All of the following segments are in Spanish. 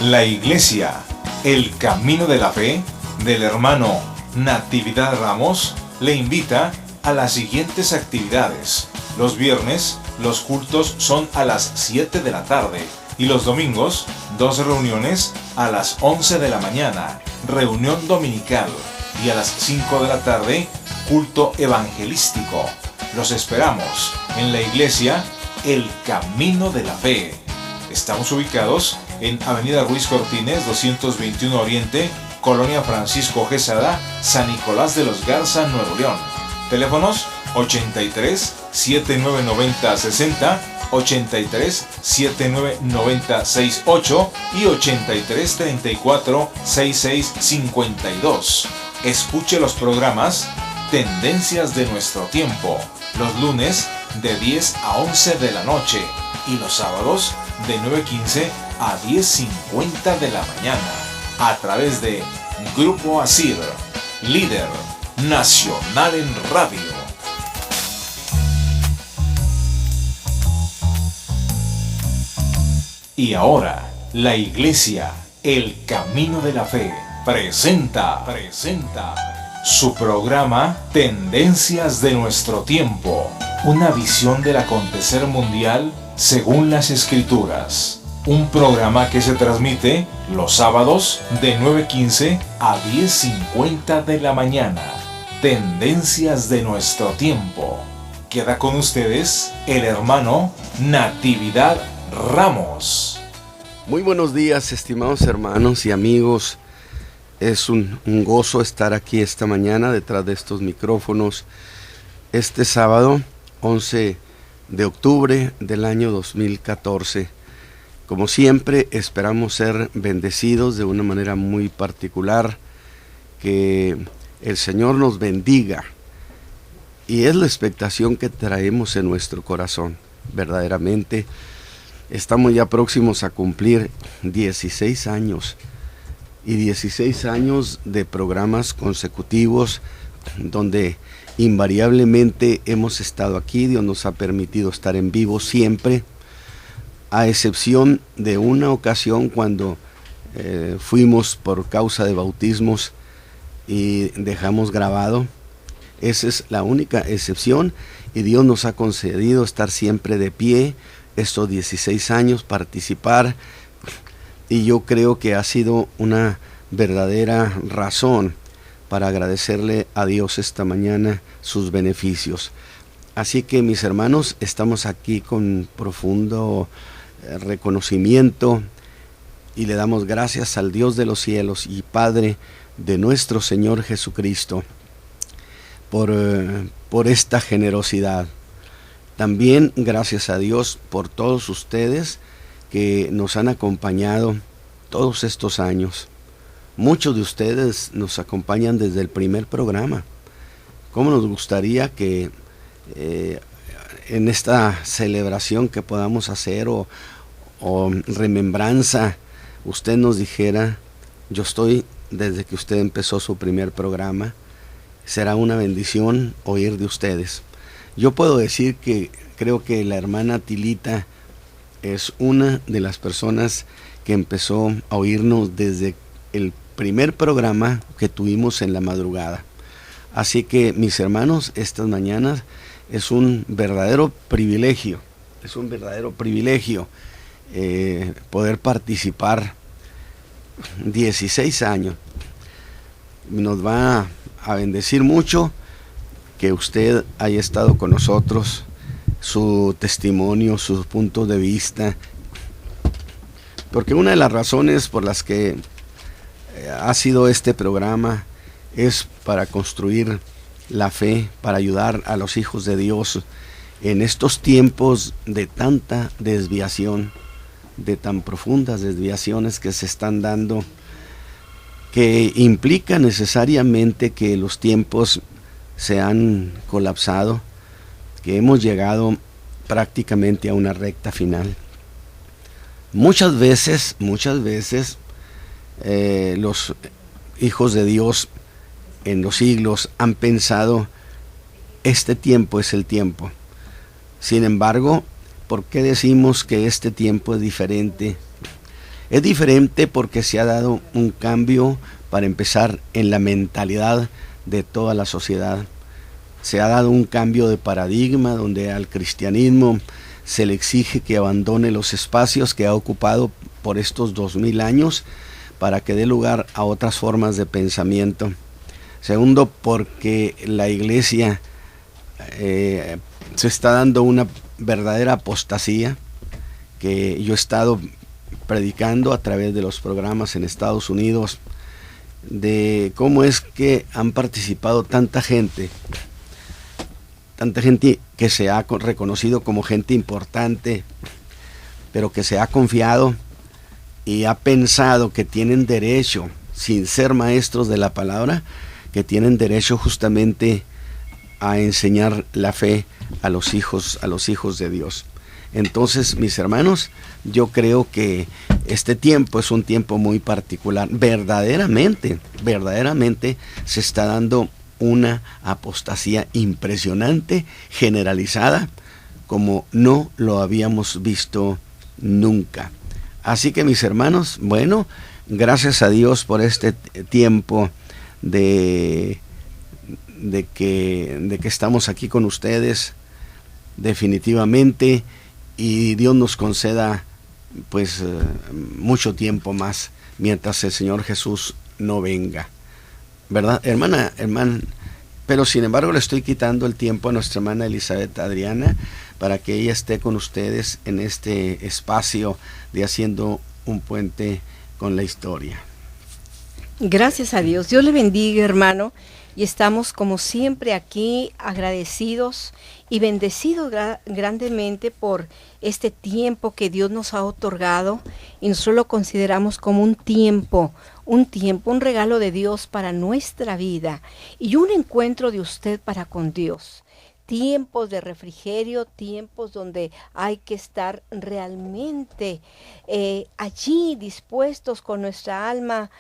La Iglesia, el Camino de la Fe, del hermano Natividad Ramos, le invita a las siguientes actividades. Los viernes, los cultos son a las 7 de la tarde y los domingos, 2 reuniones a las 11 de la mañana, reunión dominical, y a las 5 de la tarde, culto evangelístico. Los esperamos en la Iglesia, el Camino de la Fe. Estamos ubicados en Avenida Ruiz Cortines, 221 Oriente, Colonia Francisco Quesada, San Nicolás de los Garza, Nuevo León. Teléfonos 83 7990 60, 83 7990 68 y 83 34 66 52. Escuche los programas Tendencias de Nuestro Tiempo, los lunes de 10 a 11 de la noche y los sábados de 9:15 a 10:50 de la mañana, a través de Grupo Asir, líder nacional en radio. Y ahora, la Iglesia, el Camino de la Fe, presenta su programa Tendencias de Nuestro Tiempo, una visión del acontecer mundial según las Escrituras. Un programa que se transmite los sábados de 9:15 a 10:50 de la mañana. Tendencias de Nuestro Tiempo. Queda con ustedes el hermano Natividad Ramos. Muy buenos días, estimados hermanos y amigos. Es un gozo estar aquí esta mañana detrás de estos micrófonos. Este sábado, 11 de octubre del año 2014. Como siempre, esperamos ser bendecidos de una manera muy particular, que el Señor nos bendiga. Y es la expectación que traemos en nuestro corazón. Verdaderamente, estamos ya próximos a cumplir 16 años. Y 16 años de programas consecutivos donde invariablemente hemos estado aquí. Dios nos ha permitido estar en vivo siempre, a excepción de una ocasión cuando fuimos por causa de bautismos y dejamos grabado. Esa es la única excepción, y Dios nos ha concedido estar siempre de pie estos 16 años, participar, y yo creo que ha sido una verdadera razón para agradecerle a Dios esta mañana sus beneficios. Así que, mis hermanos, estamos aquí con profundo reconocimiento y le damos gracias al Dios de los cielos y Padre de nuestro Señor Jesucristo por esta generosidad. También gracias a Dios por todos ustedes que nos han acompañado todos estos años. Muchos de ustedes nos acompañan desde el primer programa. ¿Cómo nos gustaría que en esta celebración que podamos hacer o remembranza, usted nos dijera: yo estoy desde que usted empezó su primer programa? Será una bendición oír de ustedes. Yo puedo decir que creo que la hermana Tilita es una de las personas que empezó a oírnos desde el primer programa que tuvimos en la madrugada. Así que, mis hermanos, estas mañanas es un verdadero privilegio, poder participar. 16 años. Nos va a bendecir mucho que usted haya estado con nosotros, su testimonio, sus puntos de vista, porque una de las razones por las que ha sido este programa es para construir la fe, para ayudar a los hijos de Dios en estos tiempos de tanta desviación, de tan profundas desviaciones que se están dando, que implica necesariamente que los tiempos se han colapsado, que hemos llegado prácticamente a una recta final. Muchas veces los hijos de Dios en los siglos han pensado: este tiempo es el tiempo. Sin embargo, ¿por qué decimos que este tiempo es diferente? Es diferente porque se ha dado un cambio, para empezar, en la mentalidad de toda la sociedad. Se ha dado un cambio de paradigma donde al cristianismo se le exige que abandone los espacios que ha ocupado por estos 2000 años para que dé lugar a otras formas de pensamiento. Segundo, porque la iglesia se está dando una verdadera apostasía que yo he estado predicando a través de los programas en Estados Unidos, de cómo es que han participado tanta gente que se ha reconocido como gente importante, pero que se ha confiado y ha pensado que tienen derecho, sin ser maestros de la palabra, que tienen derecho justamente a enseñar la fe a los hijos de Dios. Entonces, mis hermanos, yo creo que este tiempo es un tiempo muy particular. Verdaderamente se está dando una apostasía impresionante, generalizada, como no lo habíamos visto nunca. Así que, mis hermanos, bueno, gracias a Dios por este tiempo de que estamos aquí con ustedes, definitivamente, y Dios nos conceda pues mucho tiempo más mientras el Señor Jesús no venga, ¿verdad, hermana? Pero sin embargo le estoy quitando el tiempo a nuestra hermana Elizabeth Adriana para que ella esté con ustedes en este espacio de Haciendo un Puente con la Historia. Gracias a Dios. Dios le bendiga, hermano. Y estamos como siempre aquí agradecidos y bendecidos grandemente por este tiempo que Dios nos ha otorgado, y nosotros lo consideramos como un tiempo, un regalo de Dios para nuestra vida y un encuentro de usted para con Dios. Tiempos de refrigerio, tiempos donde hay que estar realmente allí dispuestos con nuestra alma,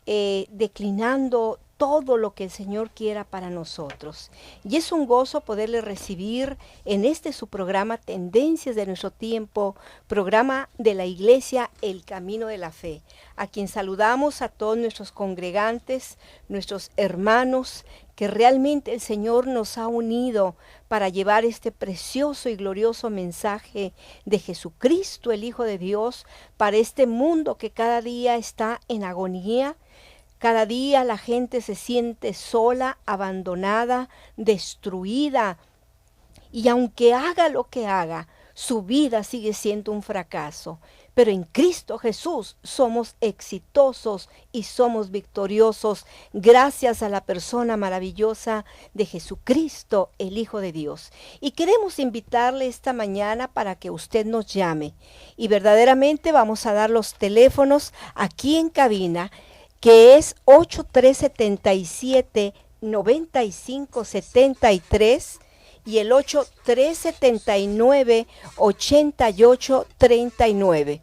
declinando todo lo que el Señor quiera para nosotros. Y es un gozo poderle recibir en este su programa Tendencias de Nuestro Tiempo, programa de la Iglesia El Camino de la Fe, a quien saludamos a todos nuestros congregantes, nuestros hermanos, que realmente el Señor nos ha unido para llevar este precioso y glorioso mensaje de Jesucristo, el Hijo de Dios, para este mundo que cada día está en agonía. Cada día la gente se siente sola, abandonada, destruida, y aunque haga lo que haga, su vida sigue siendo un fracaso. Pero en Cristo Jesús somos exitosos y somos victoriosos gracias a la persona maravillosa de Jesucristo, el Hijo de Dios. Y queremos invitarle esta mañana para que usted nos llame. Y verdaderamente vamos a dar los teléfonos aquí en cabina, que es 8377-9573 y el 8379-8839.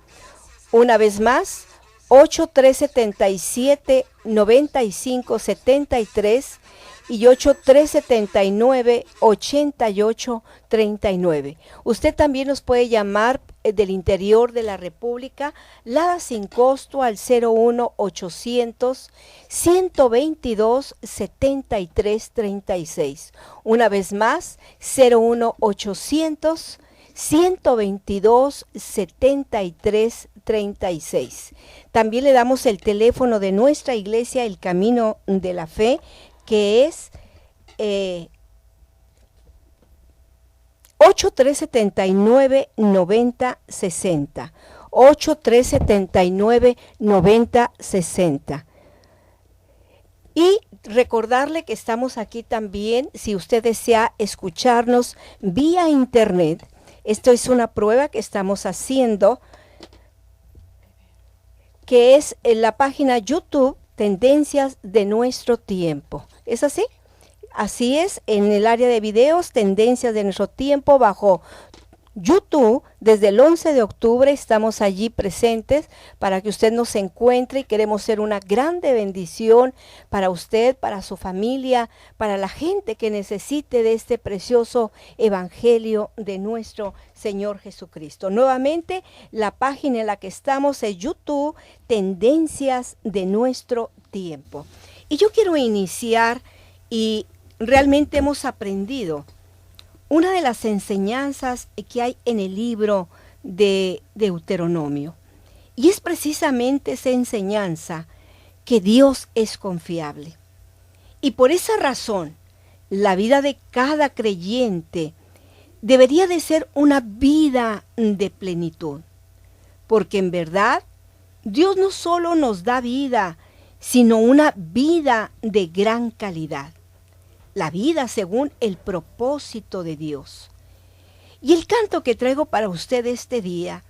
Una vez más, 8377-9573 y 8379-8839. Usted también nos puede llamar del interior de la República, Lada sin costo al 01800-122-7336. Una vez más, 01800-122-7336. También le damos el teléfono de nuestra iglesia, El Camino de la Fe, que es 8379-9060. 8379-9060. Y recordarle que estamos aquí también, si usted desea escucharnos vía internet. Esto es una prueba que estamos haciendo, que es en la página YouTube Tendencias de Nuestro Tiempo. ¿Es así? Así es, en el área de videos, Tendencias de Nuestro Tiempo, bajo YouTube, desde el 11 de octubre estamos allí presentes para que usted nos encuentre y queremos ser una grande bendición para usted, para su familia, para la gente que necesite de este precioso evangelio de nuestro Señor Jesucristo. Nuevamente, la página en la que estamos es YouTube, Tendencias de Nuestro Tiempo. Y yo quiero iniciar y realmente hemos aprendido una de las enseñanzas que hay en el libro de Deuteronomio. Y es precisamente esa enseñanza que Dios es confiable. Y por esa razón, la vida de cada creyente debería de ser una vida de plenitud. Porque en verdad, Dios no solo nos da vida, sino una vida de gran calidad. La vida según el propósito de Dios. Y el canto que traigo para usted este día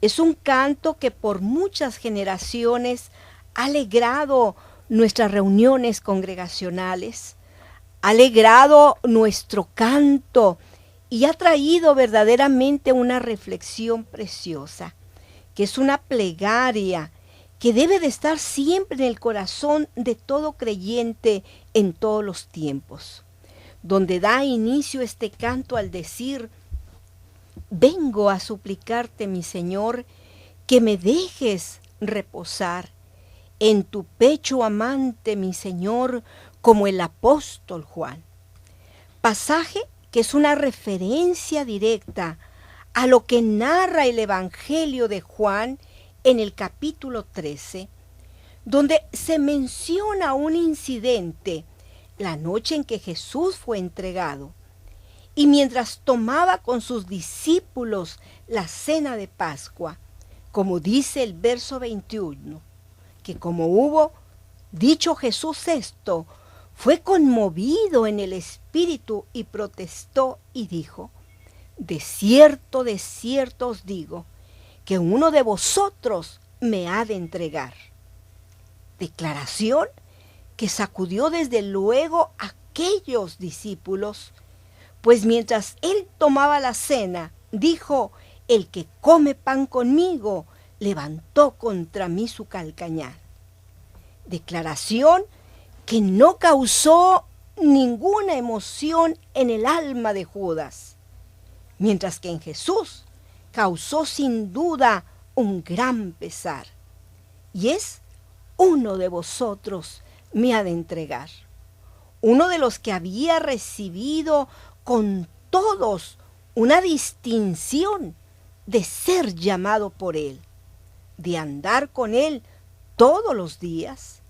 es un canto que por muchas generaciones ha alegrado nuestras reuniones congregacionales, ha alegrado nuestro canto y ha traído verdaderamente una reflexión preciosa, que es una plegaria que debe de estar siempre en el corazón de todo creyente en todos los tiempos, donde da inicio este canto al decir: vengo a suplicarte, mi Señor, que me dejes reposar en tu pecho amante, mi Señor, como el apóstol Juan. Pasaje que es una referencia directa a lo que narra el Evangelio de Juan en el capítulo 13, donde se menciona un incidente la noche en que Jesús fue entregado, y mientras tomaba con sus discípulos la cena de Pascua, como dice el verso 21, que como hubo dicho Jesús esto, fue conmovido en el espíritu y protestó y dijo: de cierto os digo, que uno de vosotros me ha de entregar. Declaración que sacudió desde luego a aquellos discípulos, pues mientras él tomaba la cena, dijo: el que come pan conmigo, levantó contra mí su calcañar. Declaración que no causó ninguna emoción en el alma de Judas, mientras que en Jesús causó sin duda un gran pesar. Y es: uno de vosotros me ha de entregar. Uno de los que había recibido con todos una distinción de ser llamado por él, de andar con él todos los días,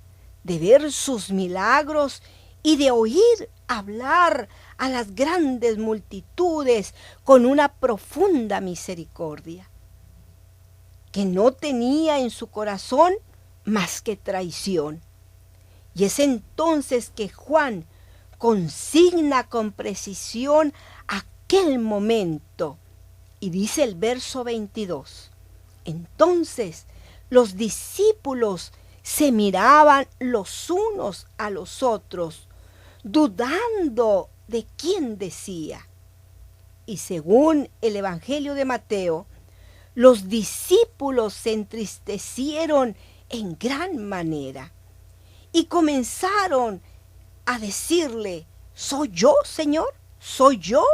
de ver sus milagros y de oír hablar a las grandes multitudes con una profunda misericordia, que no tenía en su corazón más que traición. Y es entonces que Juan consigna con precisión aquel momento, y dice el verso 22, entonces los discípulos se miraban los unos a los otros, dudando de quién decía. Y según el Evangelio de Mateo, los discípulos se entristecieron en gran manera y comenzaron a decirle: ¿soy yo, Señor? ¿Soy yo?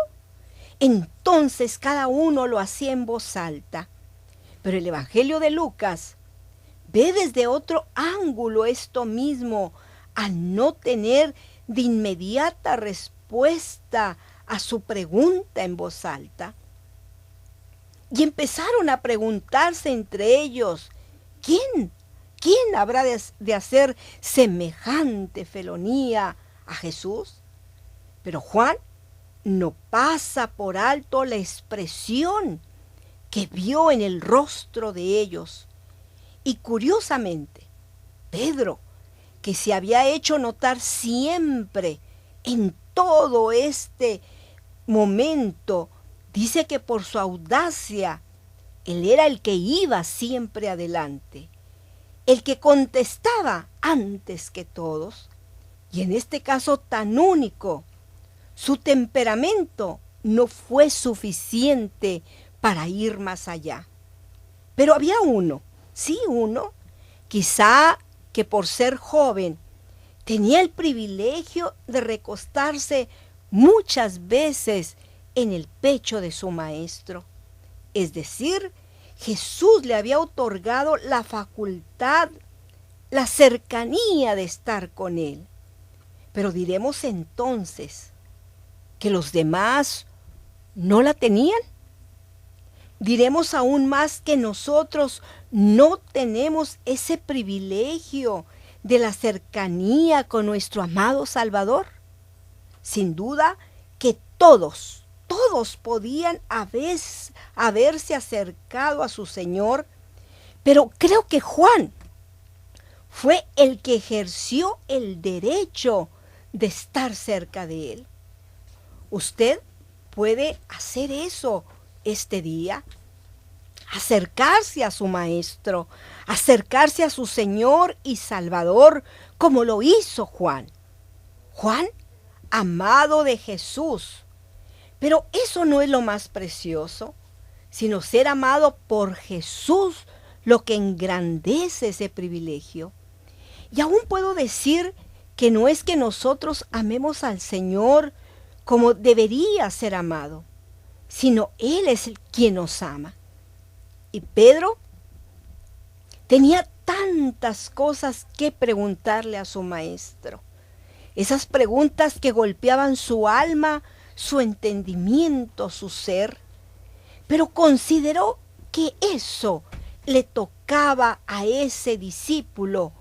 Entonces cada uno lo hacía en voz alta. Pero el Evangelio de Lucas ve desde otro ángulo esto mismo, al no tener de inmediata respuesta a su pregunta en voz alta. Y empezaron a preguntarse entre ellos: ¿Quién habrá de hacer semejante felonía a Jesús? Pero Juan no pasa por alto la expresión que vio en el rostro de ellos. Y curiosamente, Pedro, que se había hecho notar siempre en todo este momento, dice que por su audacia, él era el que iba siempre adelante, el que contestaba antes que todos, y en este caso tan único, su temperamento no fue suficiente para ir más allá. Pero había uno, quizá que por ser joven tenía el privilegio de recostarse muchas veces en el pecho de su maestro. Es decir, Jesús le había otorgado la facultad, la cercanía de estar con él. Pero diremos entonces que los demás no la tenían. Diremos aún más que nosotros no tenemos ese privilegio de la cercanía con nuestro amado Salvador. Sin duda que todos podían haberse acercado a su Señor, pero creo que Juan fue el que ejerció el derecho de estar cerca de él. Usted puede hacer eso este día, acercarse a su Maestro, acercarse a su Señor y Salvador, como lo hizo Juan. Juan, amado de Jesús. Pero eso no es lo más precioso, sino ser amado por Jesús, lo que engrandece ese privilegio. Y aún puedo decir que no es que nosotros amemos al Señor como debería ser amado, sino Él es quien nos ama. Y Pedro tenía tantas cosas que preguntarle a su maestro. Esas preguntas que golpeaban su alma, su entendimiento, su ser. Pero consideró que eso le tocaba a ese discípulo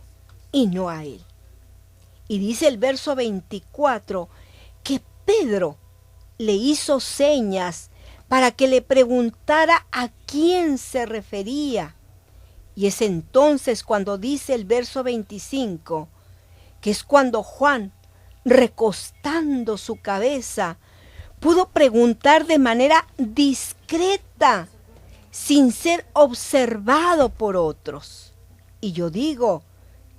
y no a él. Y dice el verso 24 que Pedro le hizo señas para que le preguntara a quién se refería. Y es entonces cuando dice el verso 25, que es cuando Juan, recostando su cabeza, pudo preguntar de manera discreta, sin ser observado por otros. Y yo digo,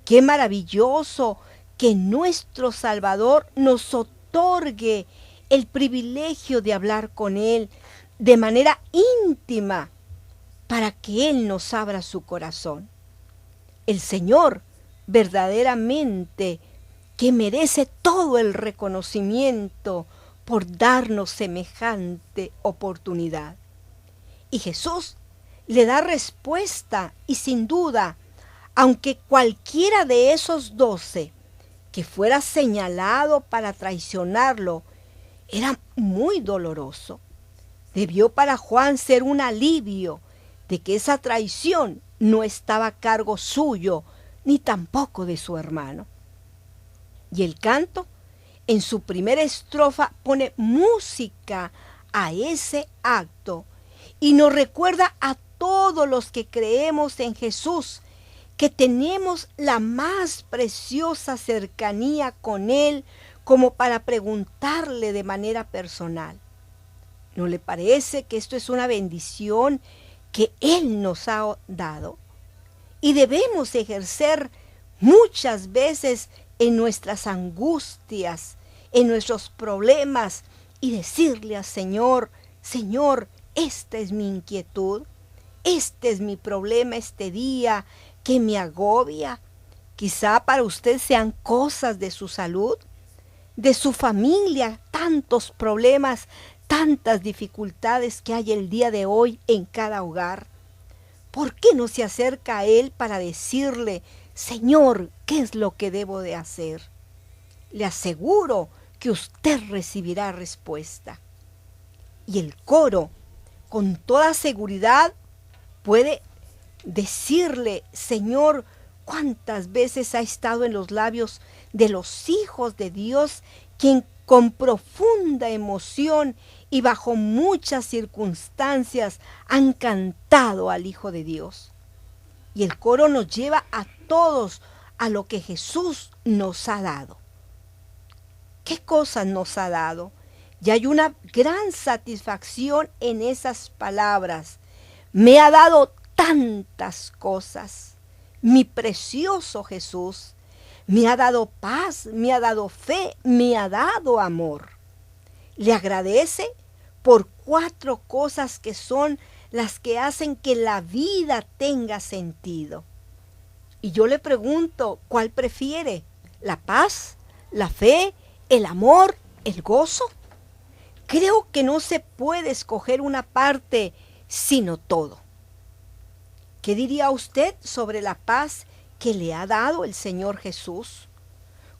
qué maravilloso que nuestro Salvador nos otorgue el privilegio de hablar con Él de manera íntima, para que Él nos abra su corazón. El Señor verdaderamente que merece todo el reconocimiento por darnos semejante oportunidad. Y Jesús le da respuesta y sin duda, aunque cualquiera de esos 12 que fuera señalado para traicionarlo era muy doloroso, debió para Juan ser un alivio de que esa traición no estaba a cargo suyo ni tampoco de su hermano. Y el canto, en su primera estrofa, pone música a ese acto y nos recuerda a todos los que creemos en Jesús que tenemos la más preciosa cercanía con Él como para preguntarle de manera personal. ¿No le parece que esto es una bendición que Él nos ha dado? Y debemos ejercer muchas veces en nuestras angustias, en nuestros problemas, y decirle al Señor, Señor, esta es mi inquietud, este es mi problema este día que me agobia. Quizá para usted sean cosas de su salud, de su familia, tantos problemas, tantas dificultades que hay el día de hoy en cada hogar. ¿Por qué no se acerca a Él para decirle, Señor, ¿qué es lo que debo de hacer? Le aseguro que usted recibirá respuesta. Y el coro, con toda seguridad, puede decirle, Señor, cuántas veces ha estado en los labios de los hijos de Dios, quien con profunda emoción y bajo muchas circunstancias han cantado al Hijo de Dios. Y el coro nos lleva a todos a lo que Jesús nos ha dado. ¿Qué cosas nos ha dado? Y hay una gran satisfacción en esas palabras. Me ha dado tantas cosas. Mi precioso Jesús me ha dado paz, me ha dado fe, me ha dado amor. Le agradece por 4 cosas que son las que hacen que la vida tenga sentido. Y yo le pregunto, ¿cuál prefiere? ¿La paz, la fe, el amor, el gozo? Creo que no se puede escoger una parte, sino todo. ¿Qué diría usted sobre la paz que le ha dado el Señor Jesús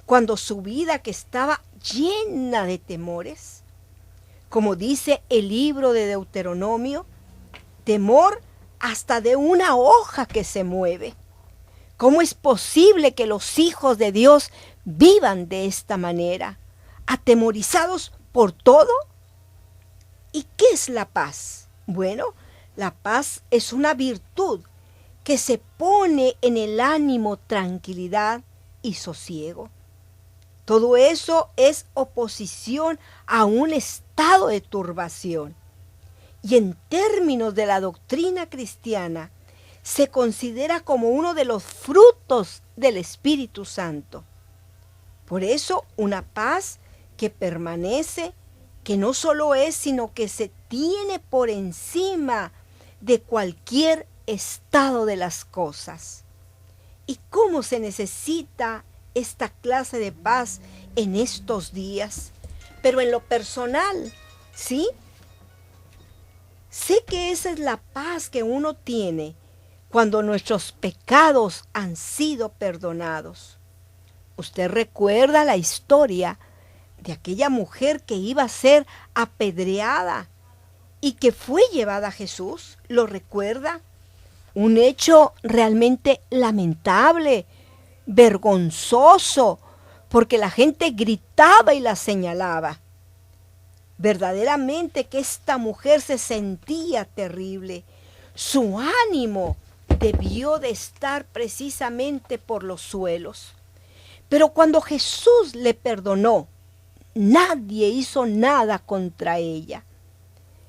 cuando su vida, que estaba llena de temores, como dice el libro de Deuteronomio, temor hasta de una hoja que se mueve? ¿Cómo es posible que los hijos de Dios vivan de esta manera, atemorizados por todo? ¿Y qué es la paz? Bueno, la paz es una virtud que se pone en el ánimo tranquilidad y sosiego. Todo eso es oposición a un estado de turbación. Y en términos de la doctrina cristiana, se considera como uno de los frutos del Espíritu Santo. Por eso, una paz que permanece, que no solo es, sino que se tiene por encima de cualquier estado de las cosas. ¿Y cómo se necesita esta clase de paz en estos días? Pero en lo personal, ¿sí? Sé que esa es la paz que uno tiene cuando nuestros pecados han sido perdonados. Usted recuerda la historia de aquella mujer que iba a ser apedreada y que fue llevada a Jesús. ¿Lo recuerda? Un hecho realmente lamentable, vergonzoso, porque la gente gritaba y la señalaba. Verdaderamente que esta mujer se sentía terrible. Su ánimo debió de estar precisamente por los suelos. Pero cuando Jesús le perdonó, nadie hizo nada contra ella.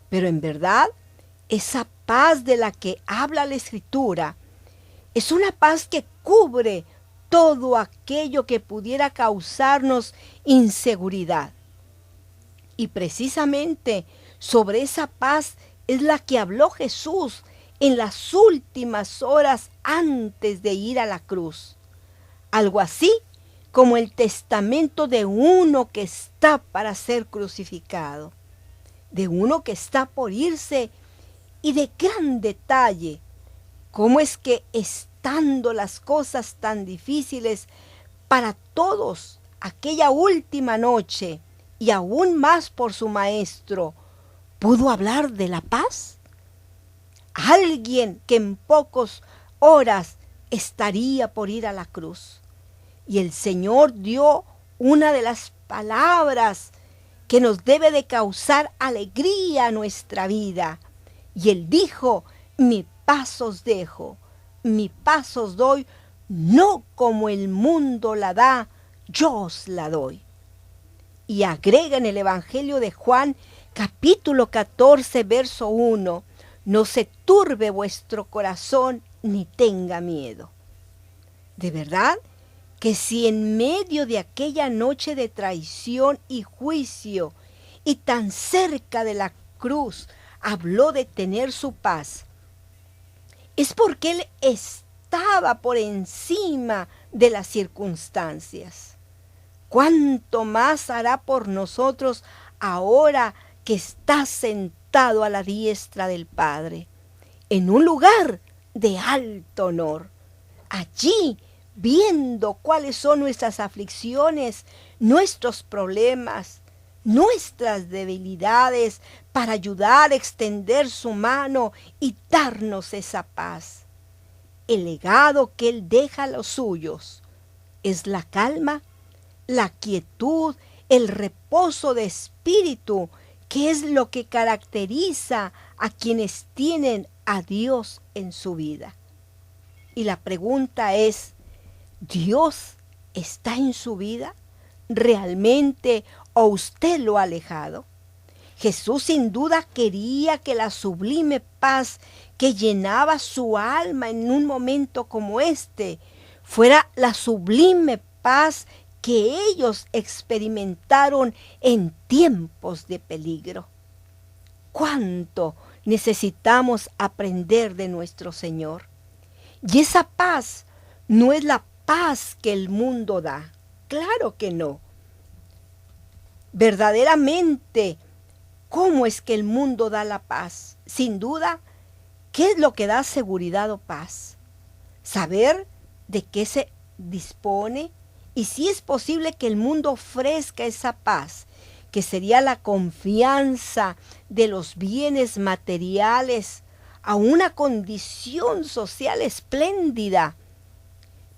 Pero en verdad, esa paz de la que habla la Escritura es una paz que cubre todo aquello que pudiera causarnos inseguridad. Y precisamente sobre esa paz es la que habló Jesús en las últimas horas antes de ir a la cruz. Algo así como el testamento de uno que está para ser crucificado, de uno que está por irse, y de gran detalle, cómo es que estando las cosas tan difíciles para todos aquella última noche, y aún más por su maestro, pudo hablar de la paz. Alguien que en pocas horas estaría por ir a la cruz. Y el Señor dio una de las palabras que nos debe de causar alegría a nuestra vida. Y Él dijo, mi paz os dejo, mi paz os doy, no como el mundo la da, yo os la doy. Y agrega en el Evangelio de Juan, capítulo 14, verso 1, no se turbe vuestro corazón ni tenga miedo. De verdad que si en medio de aquella noche de traición y juicio y tan cerca de la cruz habló de tener su paz, es porque Él estaba por encima de las circunstancias. ¿Cuánto más hará por nosotros ahora que está sentado a la diestra del Padre, en un lugar de alto honor? Allí, viendo cuáles son nuestras aflicciones, nuestros problemas, nuestras debilidades, para ayudar a extender su mano y darnos esa paz. El legado que Él deja a los suyos es la calma, la quietud, el reposo de espíritu, que es lo que caracteriza a quienes tienen a Dios en su vida. Y la pregunta es, ¿Dios está en su vida realmente o usted lo ha alejado? Jesús sin duda quería que la sublime paz que llenaba su alma en un momento como este fuera la sublime paz que ellos experimentaron en tiempos de peligro. cuánto necesitamos aprender de nuestro Señor. Y esa paz no es la paz que el mundo da. Claro que no. Verdaderamente, ¿cómo es que el mundo da la paz? Sin duda, ¿qué es lo que da seguridad o paz? Saber de qué se dispone y si es posible que el mundo ofrezca esa paz, que sería la confianza de los bienes materiales a una condición social espléndida.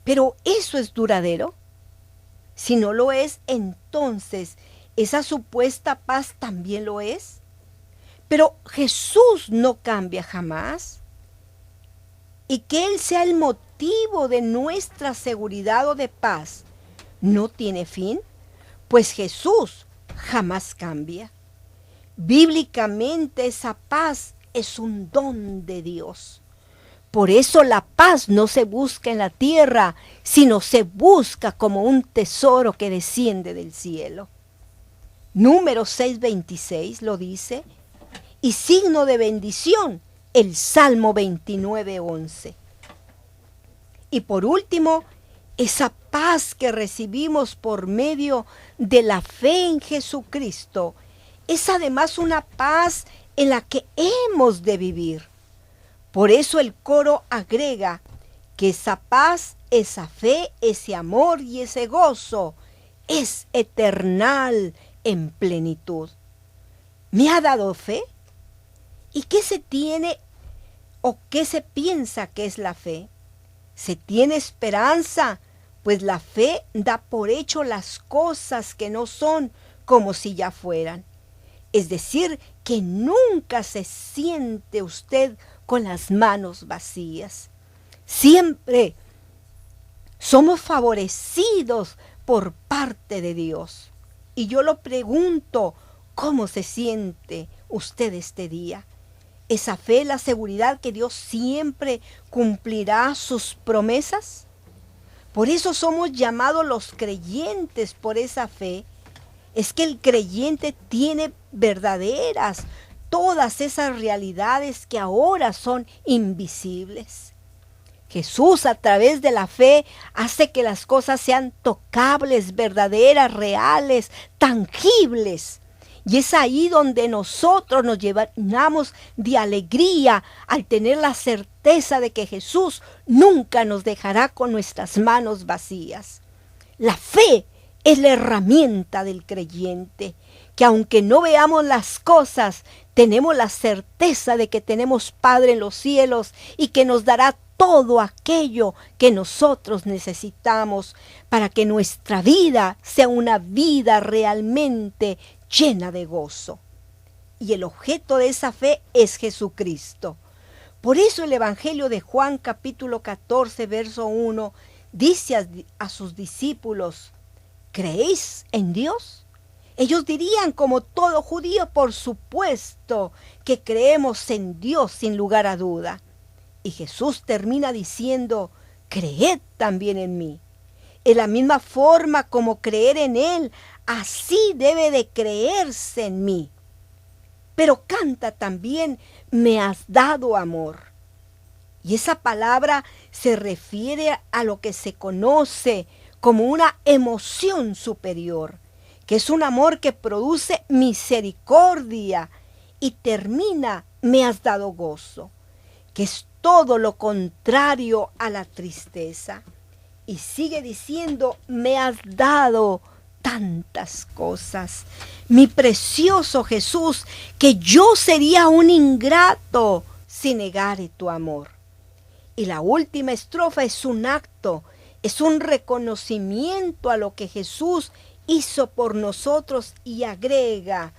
Pero ¿eso es duradero? Si no lo es, entonces esa supuesta paz también lo es. Pero Jesús no cambia jamás. Y que Él sea el motivo de nuestra seguridad o de paz no tiene fin, pues Jesús jamás cambia. Bíblicamente esa paz es un don de Dios. Por eso la paz no se busca en la tierra, sino se busca como un tesoro que desciende del cielo. Número 6:26 lo dice, y signo de bendición, el Salmo 29:11. Y por último, esa paz que recibimos por medio de la fe en Jesucristo es además una paz en la que hemos de vivir. Por eso el coro agrega que esa paz, esa fe, ese amor y ese gozo es eternal en plenitud. ¿Me ha dado fe? ¿Y qué se tiene o qué se piensa que es la fe? Se tiene esperanza, pues la fe da por hecho las cosas que no son como si ya fueran. Es decir, que nunca se siente usted con las manos vacías. Siempre somos favorecidos por parte de Dios. Y yo lo pregunto, ¿cómo se siente usted este día? ¿Esa fe, la seguridad que Dios siempre cumplirá sus promesas? Por eso somos llamados los creyentes por esa fe. Es que el creyente tiene verdaderas todas esas realidades que ahora son invisibles. Jesús, a través de la fe, hace que las cosas sean tocables, verdaderas, reales, tangibles. Y es ahí donde nosotros nos llenamos de alegría al tener la certeza de que Jesús nunca nos dejará con nuestras manos vacías. La fe es la herramienta del creyente, que aunque no veamos las cosas, tenemos la certeza de que tenemos Padre en los cielos y que nos dará todo aquello que nosotros necesitamos para que nuestra vida sea una vida realmente llena de gozo. Y el objeto de esa fe es Jesucristo. Por eso el Evangelio de Juan capítulo 14, verso 1, dice a sus discípulos, ¿creéis en Dios? Ellos dirían, como todo judío, por supuesto que creemos en Dios sin lugar a duda. Y Jesús termina diciendo, creed también en mí. En la misma forma como creer en Él, así debe de creerse en mí. Pero canta también, me has dado amor. Y esa palabra se refiere a lo que se conoce como una emoción superior, que es un amor que produce misericordia y termina, me has dado gozo, que es todo lo contrario a la tristeza. Y sigue diciendo, me has dado tantas cosas. Mi precioso Jesús, que yo sería un ingrato si negare tu amor. Y la última estrofa es un acto, es un reconocimiento a lo que Jesús hizo por nosotros y agrega,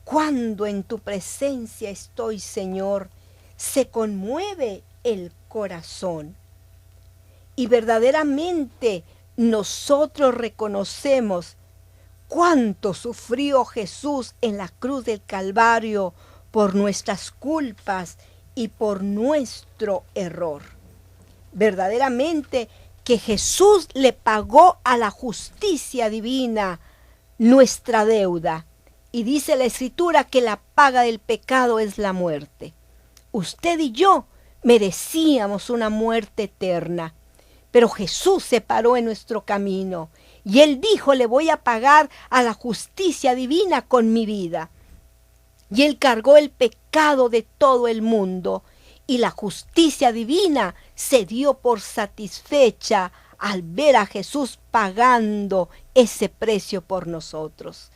cuando en tu presencia estoy, Señor, se conmueve el corazón. Y verdaderamente nosotros reconocemos cuánto sufrió Jesús en la cruz del Calvario por nuestras culpas y por nuestro error. Verdaderamente que Jesús le pagó a la justicia divina nuestra deuda Y dice la Escritura que la paga del pecado es la muerte. Usted y yo merecíamos una muerte eterna, pero Jesús se paró en nuestro camino y Él dijo: le voy a pagar a la justicia divina con mi vida. Y Él cargó el pecado de todo el mundo y la justicia divina se dio por satisfecha al ver a Jesús pagando ese precio por nosotros.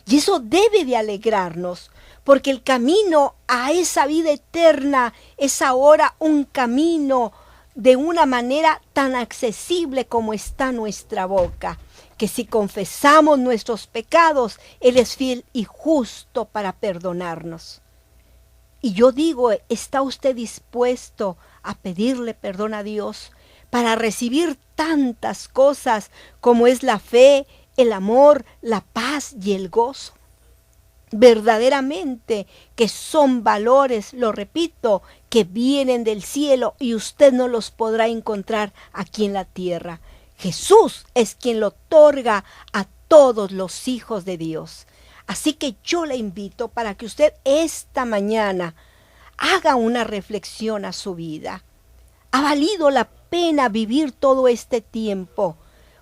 Y eso debe de alegrarnos, porque el camino a esa vida eterna es ahora un camino de una manera tan accesible como está nuestra boca, que si confesamos nuestros pecados, Él es fiel y justo para perdonarnos. Y yo digo, ¿está usted dispuesto a pedirle perdón a Dios para recibir tantas cosas como es la fe, el amor, la paz y el gozo? Verdaderamente que son valores, lo repito, que vienen del cielo y usted no los podrá encontrar aquí en la tierra. Jesús es quien lo otorga a todos los hijos de Dios. Así que yo le invito para que usted esta mañana haga una reflexión a su vida. ¿Ha valido la pena vivir todo este tiempo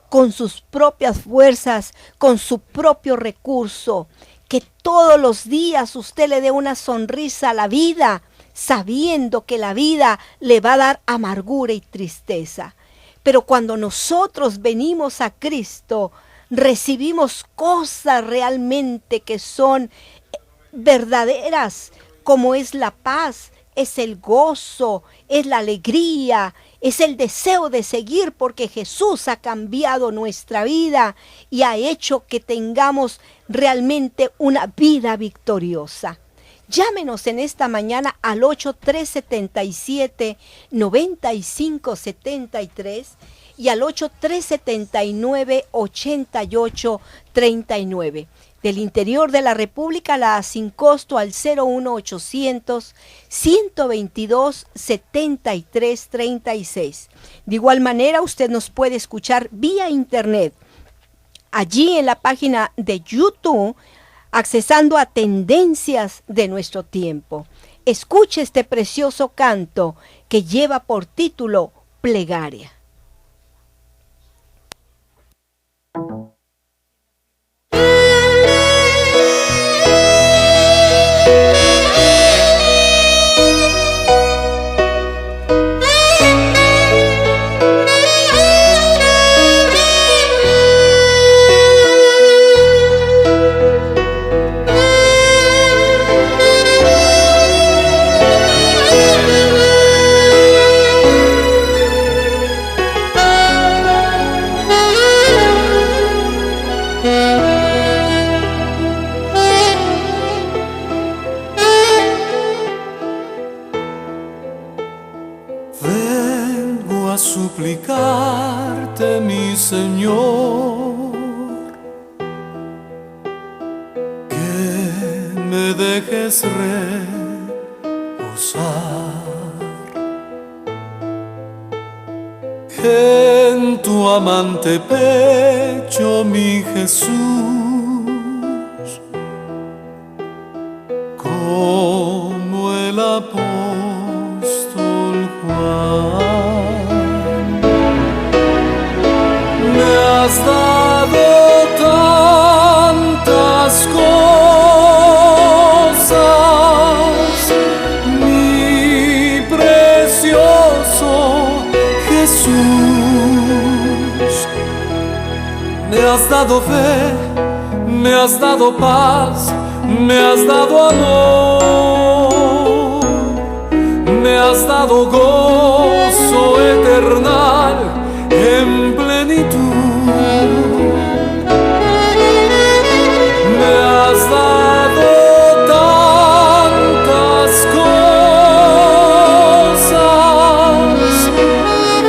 con sus propias fuerzas, con su propio recurso? Que todos los días usted le dé una sonrisa a la vida, sabiendo que la vida le va a dar amargura y tristeza. Pero cuando nosotros venimos a Cristo, recibimos cosas realmente que son verdaderas, como es la paz, es el gozo, es la alegría, es el deseo de seguir, porque Jesús ha cambiado nuestra vida y ha hecho que tengamos realmente una vida victoriosa. Llámenos en esta mañana al 8377-9573 y al 8379-8839. Del interior de la República, la sin costo al 01800-122-7336. De igual manera, usted nos puede escuchar vía internet, allí en la página de YouTube, accesando a Tendencias de Nuestro Tiempo. Escuche este precioso canto que lleva por título Plegaria. Suplicarte, mi Señor, que me dejes reposar en tu amante pecho, mi Jesús, como el apóstol Juan. Me has dado tantas cosas, mi precioso Jesús. Me has dado fe, me has dado paz, me has dado amor, me has dado gozo eternal en plenitud. Me has dado tantas cosas,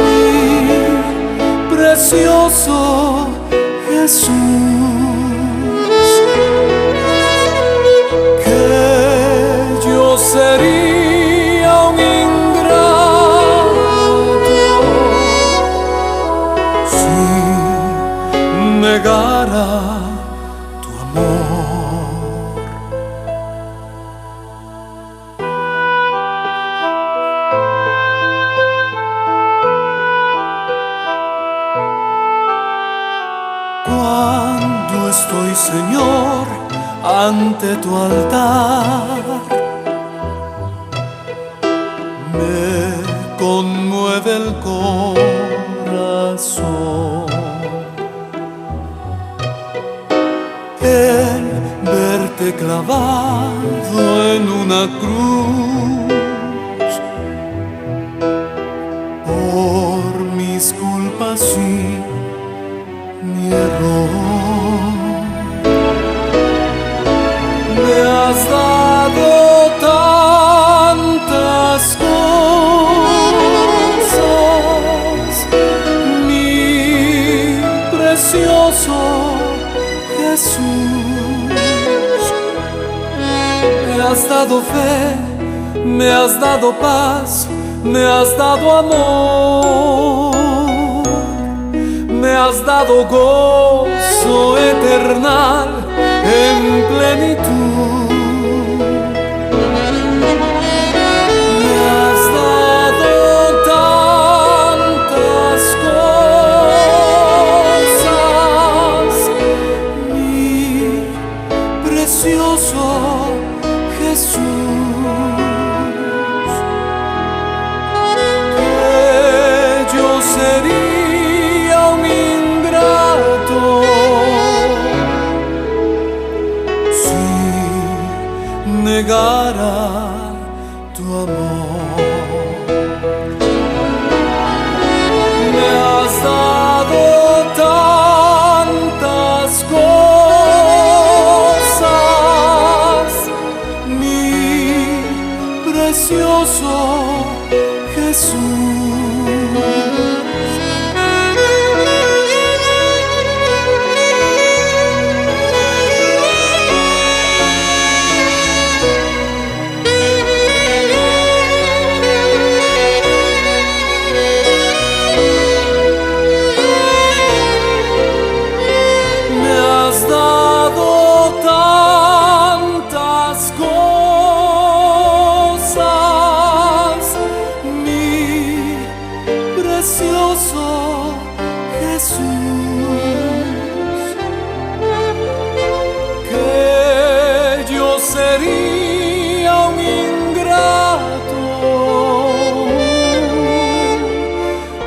mi precioso Jesús, que yo sería un negara tu amor. estoy, Señor, ante tu altar. Me conmueve el corazón el verte clavado en una cruz por mis culpas y mi error. Me has dado tantas cosas, mi precioso Jesús. Me has dado fe, me has dado paz, me has dado amor, me has dado gozo eternal en plenitud. Me has dado tantas cosas, mi precioso Jesús, que yo sería un ingrato si negara tu amor. Me has dado tantas cosas, mi precioso Jesús. Me has dado tantas cosas, mi precioso Jesús, que yo sería un ingrato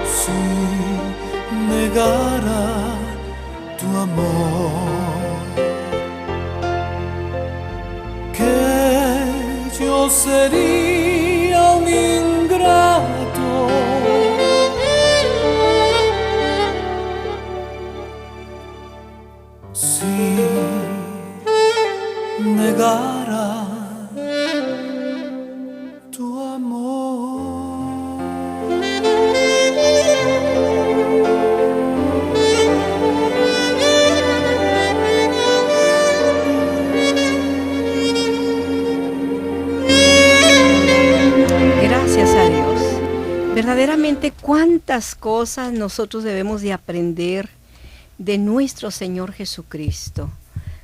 si negara tu amor, que yo sería un ingrato si negara tu amor. Gracias a Dios. Verdaderamente, cuántas cosas nosotros debemos de aprender de nuestro Señor Jesucristo.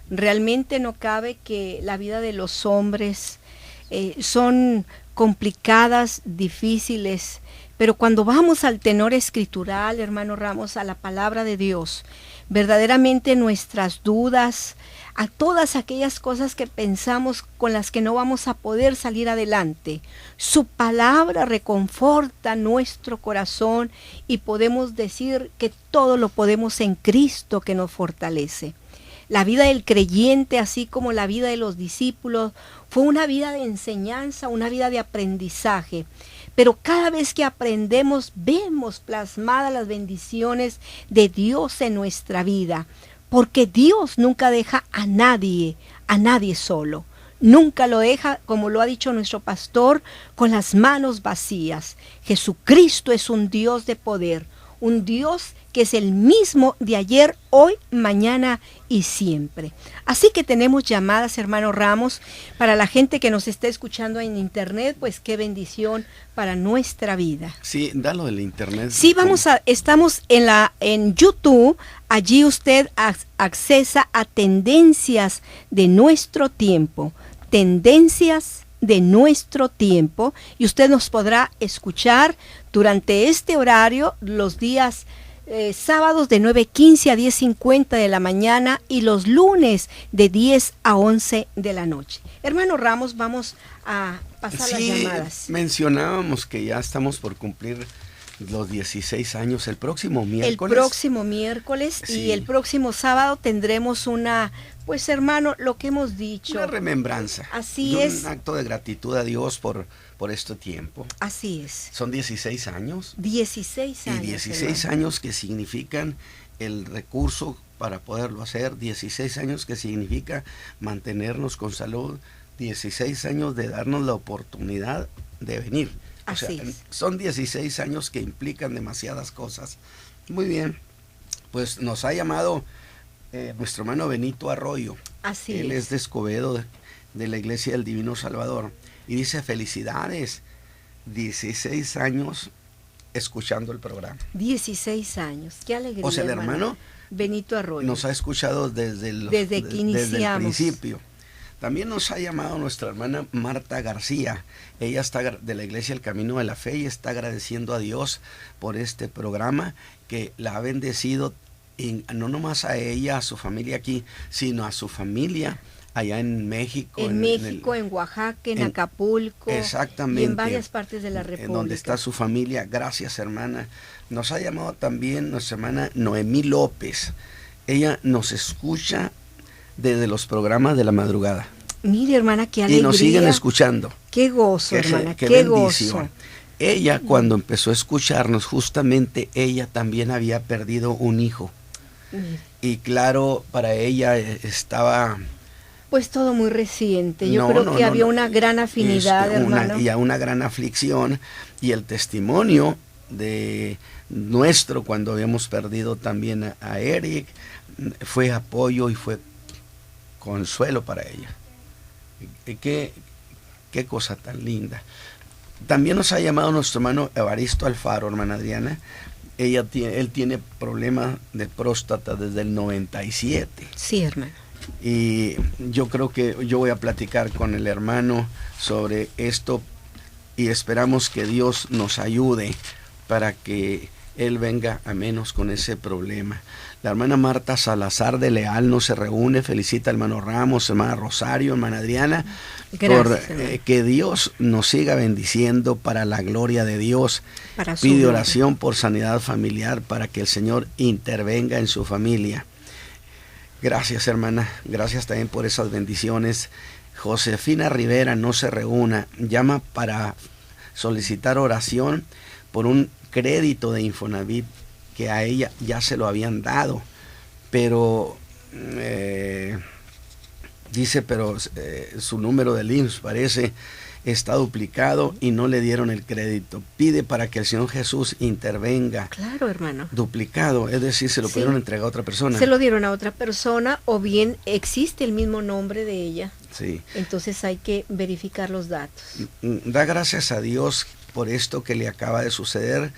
Realmente no cabe que la vida de los hombres son complicadas, difíciles, pero cuando vamos al tenor escritural, hermano Ramos, a la palabra de Dios, verdaderamente nuestras dudas, a todas aquellas cosas que pensamos con las que no vamos a poder salir adelante, su palabra reconforta nuestro corazón y podemos decir que todo lo podemos en Cristo que nos fortalece. La vida del creyente, así como la vida de los discípulos, fue una vida de enseñanza, una vida de aprendizaje. Pero cada vez que aprendemos, vemos plasmadas las bendiciones de Dios en nuestra vida. Porque Dios nunca deja a nadie solo. Nunca lo deja, como lo ha dicho nuestro pastor, con las manos vacías. Jesucristo es un Dios de poder, un Dios que es el mismo de ayer, hoy, mañana y siempre. Así que tenemos llamadas, hermano Ramos, para la gente que nos está escuchando en internet, pues qué bendición para nuestra vida. Sí, dalo del internet. Sí, estamos en YouTube, allí usted accesa a tendencias de nuestro tiempo, tendencias de nuestro tiempo, y usted nos podrá escuchar durante este horario los días sábados de 9:15 a 10:50 de la mañana y los lunes de 10 a 11 de la noche. Hermano Ramos, vamos a pasar las llamadas. Mencionábamos que ya estamos por cumplir los 16 años el próximo miércoles. El próximo miércoles sí. Y el próximo sábado tendremos una, pues hermano, lo que hemos dicho. Una remembranza. Así es. Un acto de gratitud a Dios por este tiempo. Así es. Son 16 años. 16 años. Y 16 años que significan el recurso para poderlo hacer, 16 años que significa mantenernos con salud, 16 años de darnos la oportunidad de venir. Así es. Son 16 años que implican demasiadas cosas. Muy bien, pues nos ha llamado nuestro hermano Benito Arroyo. Así Él es de Escobedo, de la Iglesia del Divino Salvador. Y dice, felicidades, 16 años escuchando el programa. 16 años, qué alegría. O sea, el hermano Benito Arroyo nos ha escuchado desde que iniciamos. Desde el principio. También nos ha llamado nuestra hermana Marta García. Ella está de la Iglesia El Camino de la Fe y está agradeciendo a Dios por este programa que la ha bendecido, y no nomás a ella, a su familia aquí, sino a su familia allá en México. En Oaxaca, en Acapulco. Exactamente. Y en varias partes de la República. En donde está su familia. Gracias, hermana. Nos ha llamado también nuestra hermana Noemí López. Ella nos escucha desde los programas de la madrugada. Mire, hermana, qué alegría. Y nos siguen escuchando. Qué gozo, hermana, qué bendición. gozo. Ella, cuando empezó a escucharnos, justamente ella también había perdido un hijo. Y claro, para ella estaba... Pues todo muy reciente. Yo creo que había una gran afinidad, hermano. Una gran aflicción. Y el testimonio de nuestro, cuando habíamos perdido también a Eric, fue apoyo y fue consuelo para ella. Qué cosa tan linda. También nos ha llamado nuestro hermano Evaristo Alfaro, hermana Adriana. Él tiene problemas de próstata desde el 97. Sí, hermano. Y yo creo que yo voy a platicar con el hermano sobre esto y esperamos que Dios nos ayude para que él venga a menos con ese problema. La hermana Marta Salazar de Leal no se reúne, felicita al hermano Ramos, hermana Rosario, hermana Adriana. Gracias, que Dios nos siga bendiciendo para la gloria de Dios. Pide oración por sanidad familiar para que el Señor intervenga en su familia. Gracias, hermana, gracias también por esas bendiciones. Josefina Rivera no se reúna, llama para solicitar oración por un crédito de Infonavit que a ella ya se lo habían dado, pero dice, pero su número de IMSS parece está duplicado y no le dieron el crédito. Pide para que el Señor Jesús intervenga. Claro, hermano. Duplicado, es decir, se lo pudieron entregar a otra persona. Se lo dieron a otra persona o bien existe el mismo nombre de ella. Sí. Entonces hay que verificar los datos. Da gracias a Dios por esto que le acaba de suceder.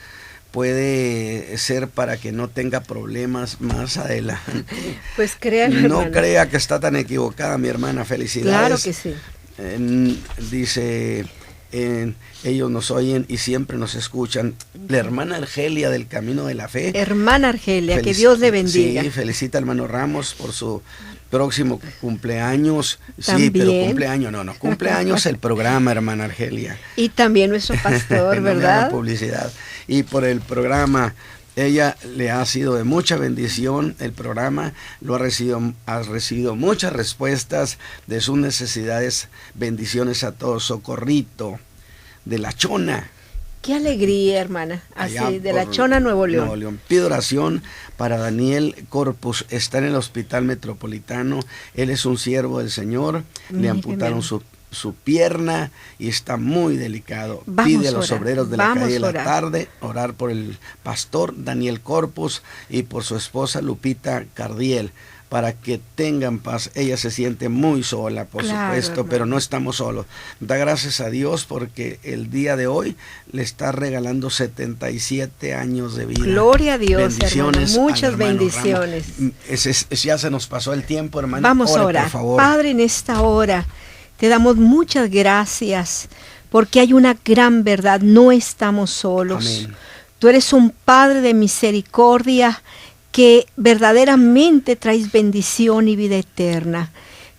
Puede ser para que no tenga problemas más adelante. Pues créanlo, no hermano. Crea que está tan equivocada mi hermana, felicidades. Claro que sí. Dice, ellos nos oyen y siempre nos escuchan. La hermana Argelia del Camino de la Fe. Hermana Argelia, que Dios le bendiga. Sí, felicita al hermano Ramos por su próximo cumpleaños. ¿También? Sí, pero cumpleaños el programa, hermana Argelia. Y también nuestro pastor, ¿verdad? Publicidad. Y por el programa, ella le ha sido de mucha bendición, el programa ha recibido muchas respuestas de sus necesidades. Bendiciones a todos. Socorrito de La Chona. Qué alegría, hermana. Así, de La Chona, Nuevo León. Pido oración para Daniel Corpus. Está en el Hospital Metropolitano. Él es un siervo del Señor. Le amputaron su pierna y está muy delicado. Pide a los obreros de la calle de la tarde orar por el pastor Daniel Corpus y por su esposa Lupita Cardiel para que tengan paz. Ella se siente muy sola, por supuesto, hermano, pero no estamos solos. Da gracias a Dios porque el día de hoy le está regalando 77 años de vida. Gloria a Dios, bendiciones, hermano. Muchas bendiciones. Ya se nos pasó el tiempo, hermano. Vamos a orar. Por favor. Padre, en esta hora te damos muchas gracias porque hay una gran verdad. No estamos solos. Amén. Tú eres un Padre de misericordia que verdaderamente traes bendición y vida eterna.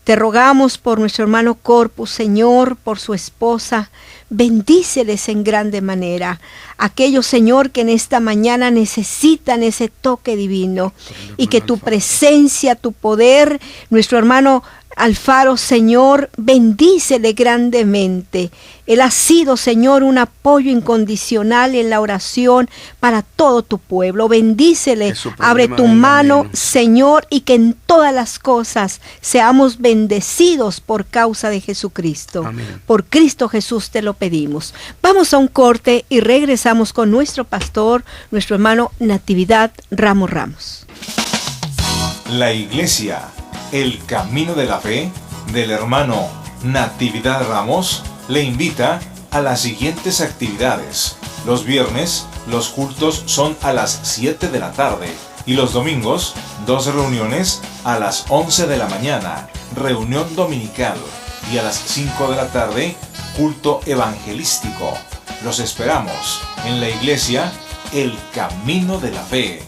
Te rogamos por nuestro hermano Corpus, Señor, por su esposa. Bendíceles en grande manera. Aquellos, Señor, que en esta mañana necesitan ese toque divino. Y que tu presencia, tu poder, nuestro hermano Alfaro, Señor, bendícele grandemente. Él ha sido, Señor, un apoyo incondicional en la oración para todo tu pueblo. Bendícele, abre tu mano, Señor, y que en todas las cosas seamos bendecidos por causa de Jesucristo. Amén. Por Cristo Jesús te lo pedimos. Vamos a un corte y regresamos con nuestro pastor, nuestro hermano Natividad Ramos. La Iglesia, el Camino de la Fe, del hermano Natividad Ramos, le invita a las siguientes actividades. Los viernes, los cultos son a las 7 de la tarde y los domingos, 2 reuniones a las 11 de la mañana, reunión dominical, y a las 5 de la tarde, culto evangelístico. Los esperamos en la Iglesia, el Camino de la Fe.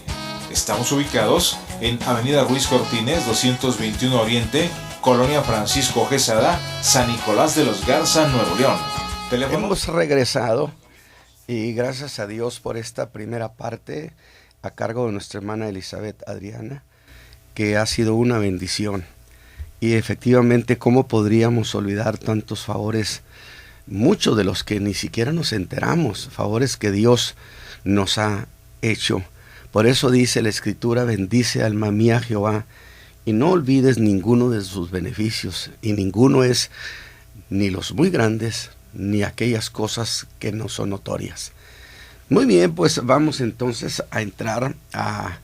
Estamos ubicados en Avenida Ruiz Cortines, 221 Oriente, Colonia Francisco Quesada, San Nicolás de los Garza, Nuevo León. Teléfono. Hemos regresado y gracias a Dios por esta primera parte a cargo de nuestra hermana Elizabeth Adriana, que ha sido una bendición. Y efectivamente, ¿cómo podríamos olvidar tantos favores? Muchos de los que ni siquiera nos enteramos, favores que Dios nos ha hecho. Por eso dice la Escritura: bendice alma mía Jehová, y no olvides ninguno de sus beneficios, y ninguno es ni los muy grandes, ni aquellas cosas que no son notorias. Muy bien, pues vamos entonces a entrar a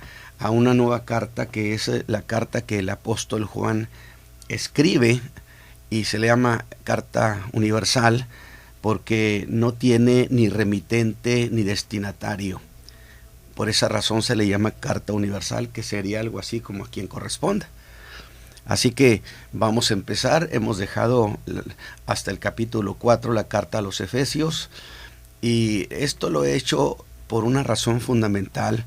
una nueva carta, que es la carta que el apóstol Juan escribe, y se le llama carta universal, porque no tiene ni remitente ni destinatario. Por esa razón se le llama carta universal, que sería algo así como a quien corresponda. Así que vamos a empezar. Hemos dejado hasta el capítulo 4 la carta a los Efesios, y esto lo he hecho por una razón fundamental,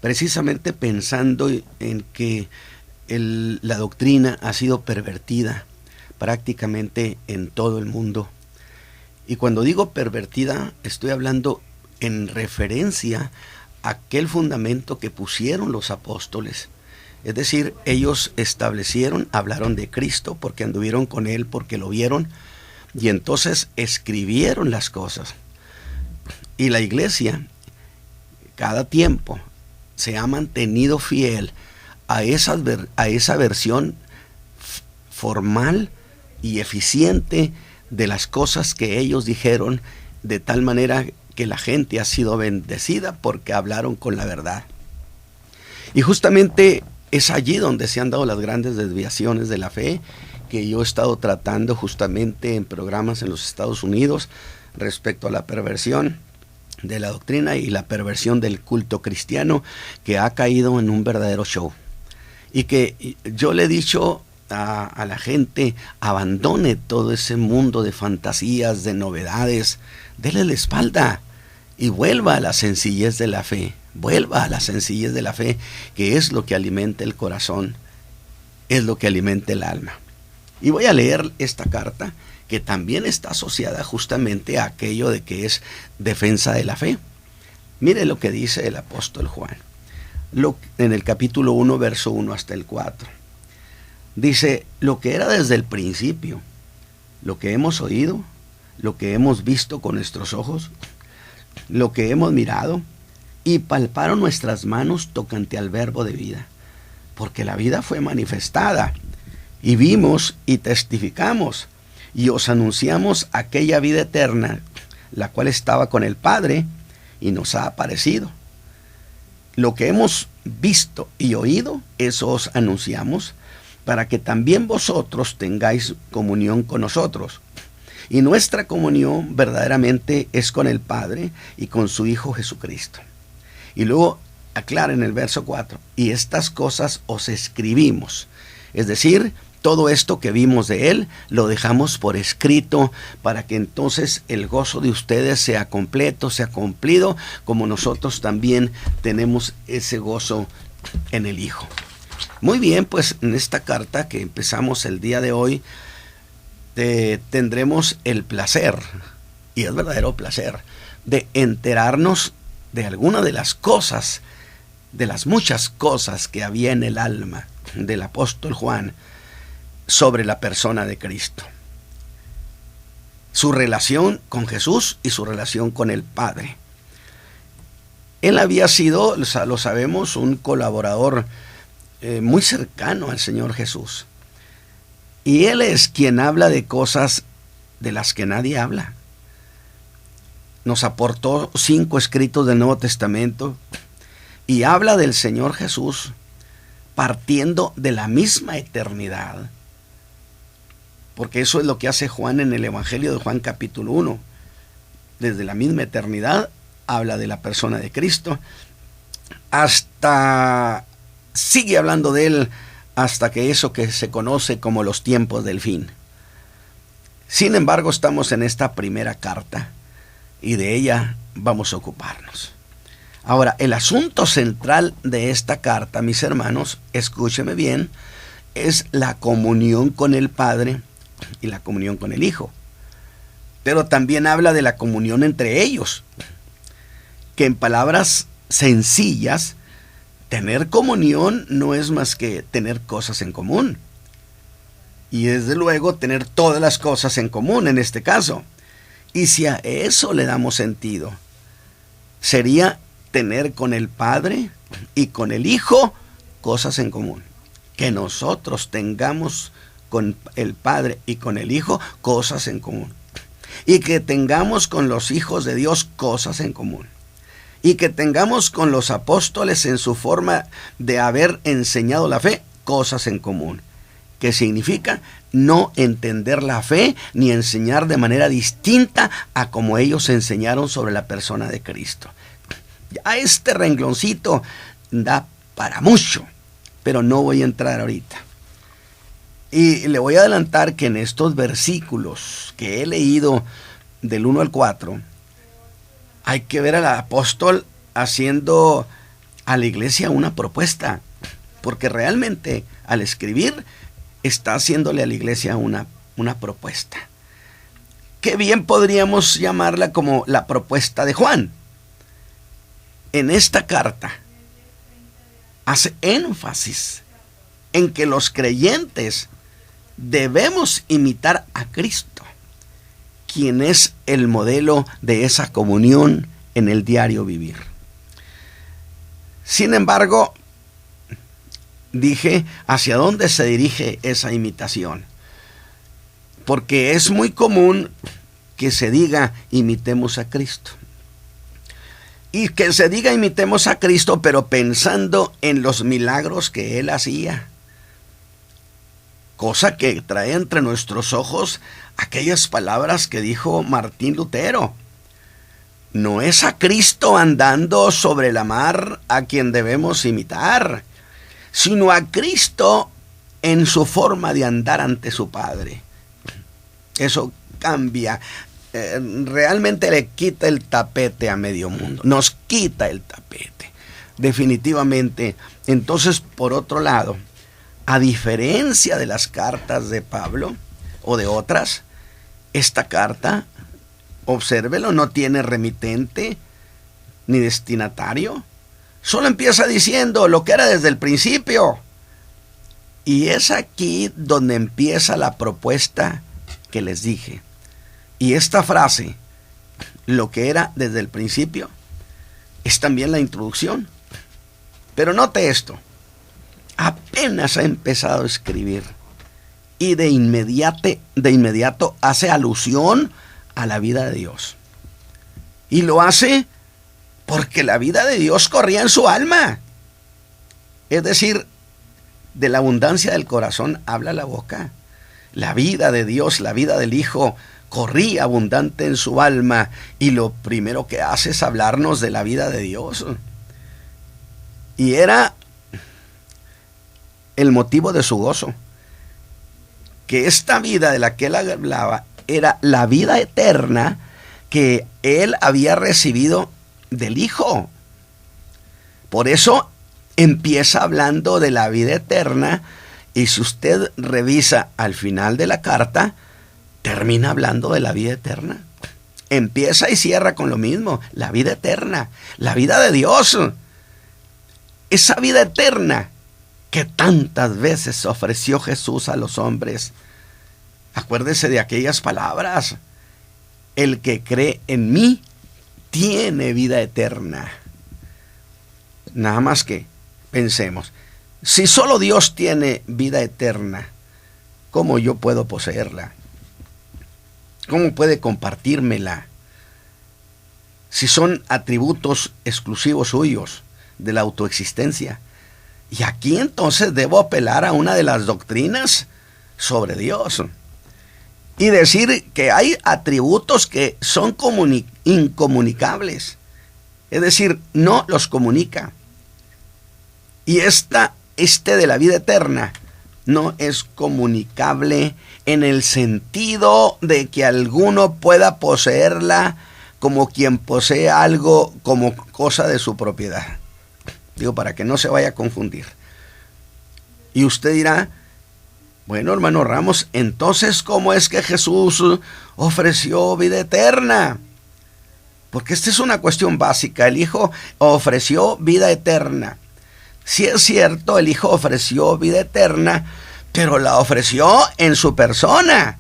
precisamente pensando en que la doctrina ha sido pervertida prácticamente en todo el mundo. Y cuando digo pervertida, estoy hablando en referencia a aquel fundamento que pusieron los apóstoles. Es decir, ellos establecieron, hablaron de Cristo porque anduvieron con Él, porque lo vieron, y entonces escribieron las cosas. Y la iglesia, cada tiempo, se ha mantenido fiel a esa versión formal y eficiente de las cosas que ellos dijeron, de tal manera que la gente ha sido bendecida porque hablaron con la verdad. Y justamente es allí donde se han dado las grandes desviaciones de la fe, que yo he estado tratando justamente en programas en los Estados Unidos respecto a la perversión de la doctrina y la perversión del culto cristiano, que ha caído en un verdadero show. Y que yo le he dicho a la gente: abandone todo ese mundo de fantasías, de novedades, dele la espalda y vuelva a la sencillez de la fe. Vuelva a la sencillez de la fe, que es lo que alimenta el corazón, es lo que alimenta el alma. Y voy a leer esta carta, que también está asociada justamente a aquello de que es defensa de la fe. Mire lo que dice el apóstol Juan, en el capítulo 1, verso 1 hasta el 4. Dice: lo que era desde el principio, lo que hemos oído, lo que hemos visto con nuestros ojos, lo que hemos mirado, y palparon nuestras manos tocante al verbo de vida, porque la vida fue manifestada, y vimos y testificamos, y os anunciamos aquella vida eterna, la cual estaba con el Padre, y nos ha aparecido. Lo que hemos visto y oído, eso os anunciamos, para que también vosotros tengáis comunión con nosotros. Y nuestra comunión verdaderamente es con el Padre y con su Hijo Jesucristo. Y luego aclara en el verso 4: y estas cosas os escribimos, es decir, todo esto que vimos de Él lo dejamos por escrito para que entonces el gozo de ustedes sea completo, sea cumplido, como nosotros también tenemos ese gozo en el Hijo. Muy bien, pues en esta carta que empezamos el día de hoy, tendremos el placer, y es verdadero placer, de enterarnos de alguna de las cosas, de las muchas cosas que había en el alma del apóstol Juan sobre la persona de Cristo. Su relación con Jesús y su relación con el Padre. Él había sido, lo sabemos, un colaborador muy cercano al Señor Jesús. Y Él es quien habla de cosas de las que nadie habla. Nos aportó 5 escritos del Nuevo Testamento y habla del Señor Jesús partiendo de la misma eternidad. Porque eso es lo que hace Juan en el Evangelio de Juan capítulo 1. Desde la misma eternidad habla de la persona de Cristo, hasta sigue hablando de Él hasta que eso que se conoce como los tiempos del fin. Sin embargo, estamos en esta primera carta y de ella vamos a ocuparnos. Ahora, el asunto central de esta carta, mis hermanos, escúcheme bien, es la comunión con el Padre y la comunión con el Hijo. Pero también habla de la comunión entre ellos, que en palabras sencillas, tener comunión no es más que tener cosas en común. Y desde luego tener todas las cosas en común en este caso. Y si a eso le damos sentido, sería tener con el Padre y con el Hijo cosas en común. Que nosotros tengamos con el Padre y con el Hijo cosas en común. Y que tengamos con los hijos de Dios cosas en común. Y que tengamos con los apóstoles en su forma de haber enseñado la fe cosas en común. Que significa no entender la fe ni enseñar de manera distinta a como ellos enseñaron sobre la persona de Cristo. Ya este rengloncito da para mucho, pero no voy a entrar ahorita. Y le voy a adelantar que en estos versículos que he leído del 1 al 4, hay que ver al apóstol haciendo a la iglesia una propuesta, porque realmente al escribir está haciéndole a la iglesia una propuesta. Que bien podríamos llamarla como la propuesta de Juan. En esta carta hace énfasis en que los creyentes debemos imitar a Cristo, quien es el modelo de esa comunión en el diario vivir. Sin embargo, dije hacia dónde se dirige esa imitación, porque es muy común que se diga imitemos a Cristo. Y que se diga imitemos a Cristo, pero pensando en los milagros que Él hacía. Cosa que trae entre nuestros ojos aquellas palabras que dijo Martín Lutero. No es a Cristo andando sobre la mar a quien debemos imitar, sino a Cristo en su forma de andar ante su Padre. Eso cambia. Realmente le quita el tapete a medio mundo. Nos quita el tapete. Definitivamente. Entonces, por otro lado, a diferencia de las cartas de Pablo o de otras, esta carta, obsérvelo, no tiene remitente ni destinatario. Solo empieza diciendo lo que era desde el principio. Y es aquí donde empieza la propuesta que les dije. Y esta frase, lo que era desde el principio, es también la introducción. Pero note esto. Apenas ha empezado a escribir y de inmediato hace alusión a la vida de Dios. Y lo hace porque la vida de Dios corría en su alma. Es decir, de la abundancia del corazón habla la boca. La vida de Dios, la vida del Hijo, corría abundante en su alma, y lo primero que hace es hablarnos de la vida de Dios. Y era el motivo de su gozo. que esta vida de la que él hablaba era la vida eterna que él había recibido del Hijo. Por eso empieza hablando de la vida eterna, y si usted revisa al final de la carta, termina hablando de la vida eterna. Empieza y cierra con lo mismo, la vida eterna, la vida de Dios. Esa vida eterna que tantas veces ofreció Jesús a los hombres. Acuérdese de aquellas palabras: el que cree en mí tiene vida eterna. Nada más que pensemos, si solo Dios tiene vida eterna, ¿cómo yo puedo poseerla? ¿Cómo puede compartírmela? Si son atributos exclusivos suyos de la autoexistencia. Y aquí entonces debo apelar a una de las doctrinas sobre Dios y decir que hay atributos que son incomunicables, es decir, no los comunica. Y este de la vida eterna no es comunicable en el sentido de que alguno pueda poseerla como quien posee algo como cosa de su propiedad. Digo, para que no se vaya a confundir. Y usted dirá, bueno, hermano Ramos, entonces, ¿cómo es que Jesús ofreció vida eterna? Porque esta es una cuestión básica. El Hijo ofreció vida eterna. Sí es cierto, el Hijo ofreció vida eterna, pero la ofreció en su persona,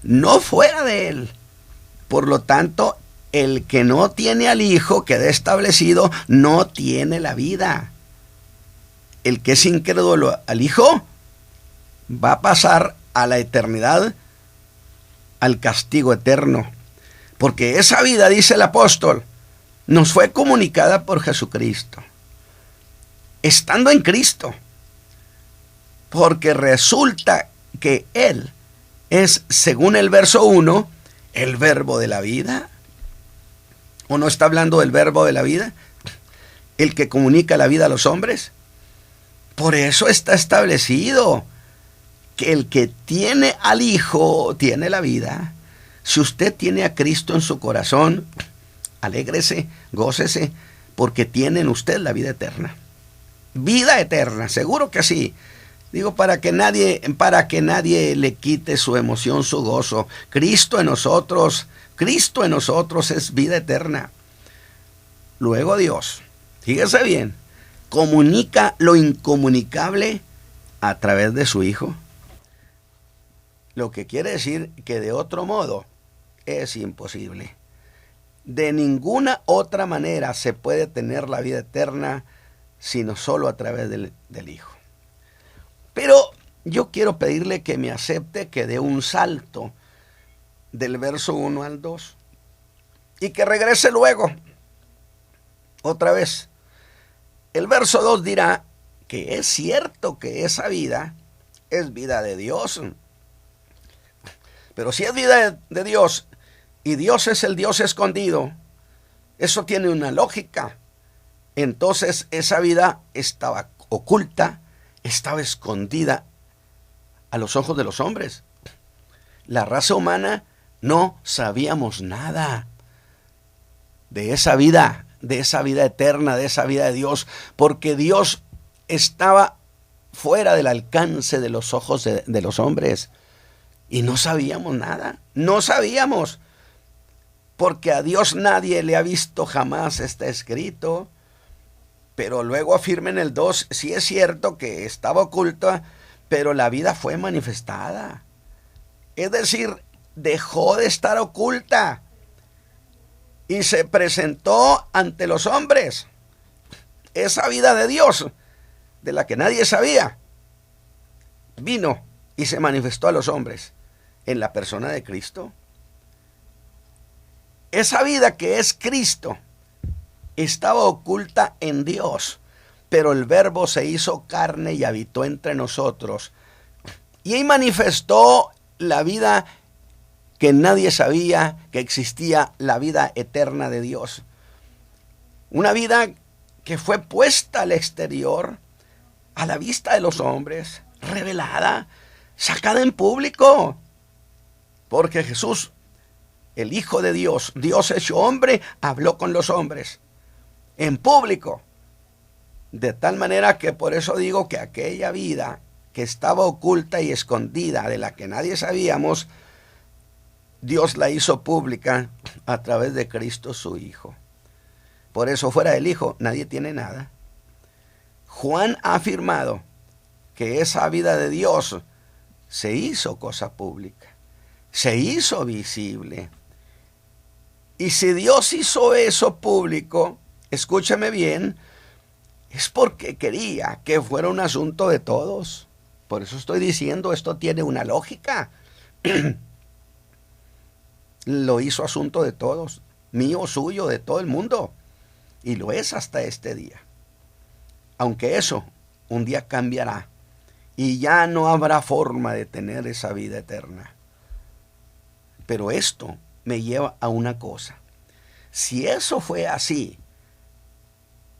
no fuera de él. Por lo tanto, el que no tiene al Hijo, queda establecido, no tiene la vida. El que es incrédulo al Hijo va a pasar a la eternidad, al castigo eterno. Porque esa vida, dice el apóstol, nos fue comunicada por Jesucristo, estando en Cristo. Porque resulta que Él es, según el verso 1, el verbo de la vida. ¿O no está hablando del verbo de la vida? El que comunica la vida a los hombres. Por eso está establecido que el que tiene al Hijo tiene la vida. Si usted tiene a Cristo en su corazón, alégrese, gócese, porque tiene en usted la vida eterna. Vida eterna, seguro que sí. Digo, para que nadie le quite su emoción, su gozo. Cristo en nosotros es vida eterna. Luego Dios, fíjese bien, comunica lo incomunicable a través de su Hijo. Lo que quiere decir que de otro modo es imposible. De ninguna otra manera se puede tener la vida eterna sino solo a través del Hijo. Pero yo quiero pedirle que me acepte que dé un salto del verso 1 al 2 y que regrese luego otra vez. El verso 2 dirá que es cierto que esa vida es vida de Dios. Pero si es vida de Dios y Dios es el Dios escondido, eso tiene una lógica. Entonces esa vida estaba oculta, estaba escondida a los ojos de los hombres. La raza humana no sabíamos nada de esa vida eterna, de esa vida de Dios, porque Dios estaba fuera del alcance de los ojos de los hombres. Y no sabíamos nada, no sabíamos, porque a Dios nadie le ha visto jamás, está escrito. Pero luego afirma en el 2, sí es cierto que estaba oculta, pero la vida fue manifestada. Es decir, dejó de estar oculta y se presentó ante los hombres. Esa vida de Dios, de la que nadie sabía, vino y se manifestó a los hombres en la persona de Cristo. Esa vida que es Cristo estaba oculta en Dios, pero el Verbo se hizo carne y habitó entre nosotros. Y ahí manifestó la vida que nadie sabía que existía, la vida eterna de Dios. Una vida que fue puesta al exterior, a la vista de los hombres, revelada, sacada en público. Porque Jesús, el Hijo de Dios, Dios hecho hombre, habló con los hombres en público. De tal manera que por eso digo que aquella vida que estaba oculta y escondida, de la que nadie sabíamos, Dios la hizo pública a través de Cristo su Hijo. Por eso fuera del Hijo nadie tiene nada. Juan ha afirmado que esa vida de Dios se hizo cosa pública, se hizo visible. Y si Dios hizo eso público, escúchame bien, es porque quería que fuera un asunto de todos. Por eso estoy diciendo, esto tiene una lógica. Lo hizo asunto de todos, mío, suyo, de todo el mundo. Y lo es hasta este día. Aunque eso un día cambiará y ya no habrá forma de tener esa vida eterna. Pero esto me lleva a una cosa. Si eso fue así,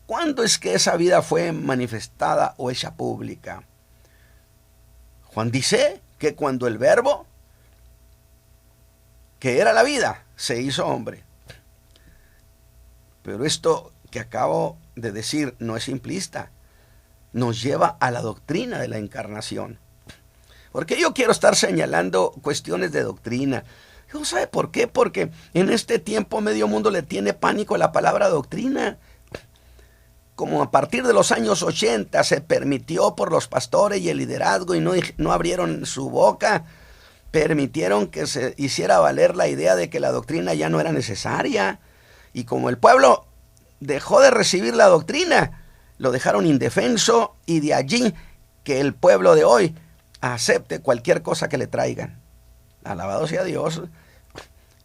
¿cuándo es que esa vida fue manifestada o hecha pública? Juan dice que cuando el Verbo, que era la vida, se hizo hombre. Pero esto que acabo de decir no es simplista. Nos lleva a la doctrina de la encarnación. Porque yo quiero estar señalando cuestiones de doctrina. ¿Sabe por qué? Porque en este tiempo medio mundo le tiene pánico a la palabra doctrina. Como a partir de los años 80 se permitió por los pastores y el liderazgo y no abrieron su boca, permitieron que se hiciera valer la idea de que la doctrina ya no era necesaria. Y como el pueblo dejó de recibir la doctrina, lo dejaron indefenso, y de allí que el pueblo de hoy acepte cualquier cosa que le traigan. Alabado sea Dios.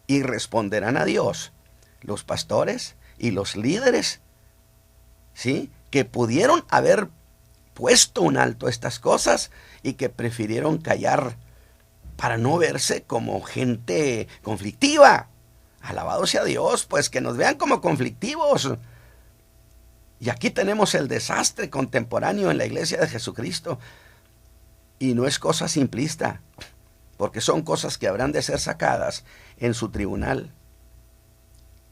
Y responderán a Dios los pastores y los líderes, ¿sí?, que pudieron haber puesto un alto a estas cosas y que prefirieron callar para no verse como gente conflictiva. Alabado sea Dios, pues que nos vean como conflictivos. Y aquí tenemos el desastre contemporáneo en la iglesia de Jesucristo. Y no es cosa simplista, porque son cosas que habrán de ser sacadas en su tribunal.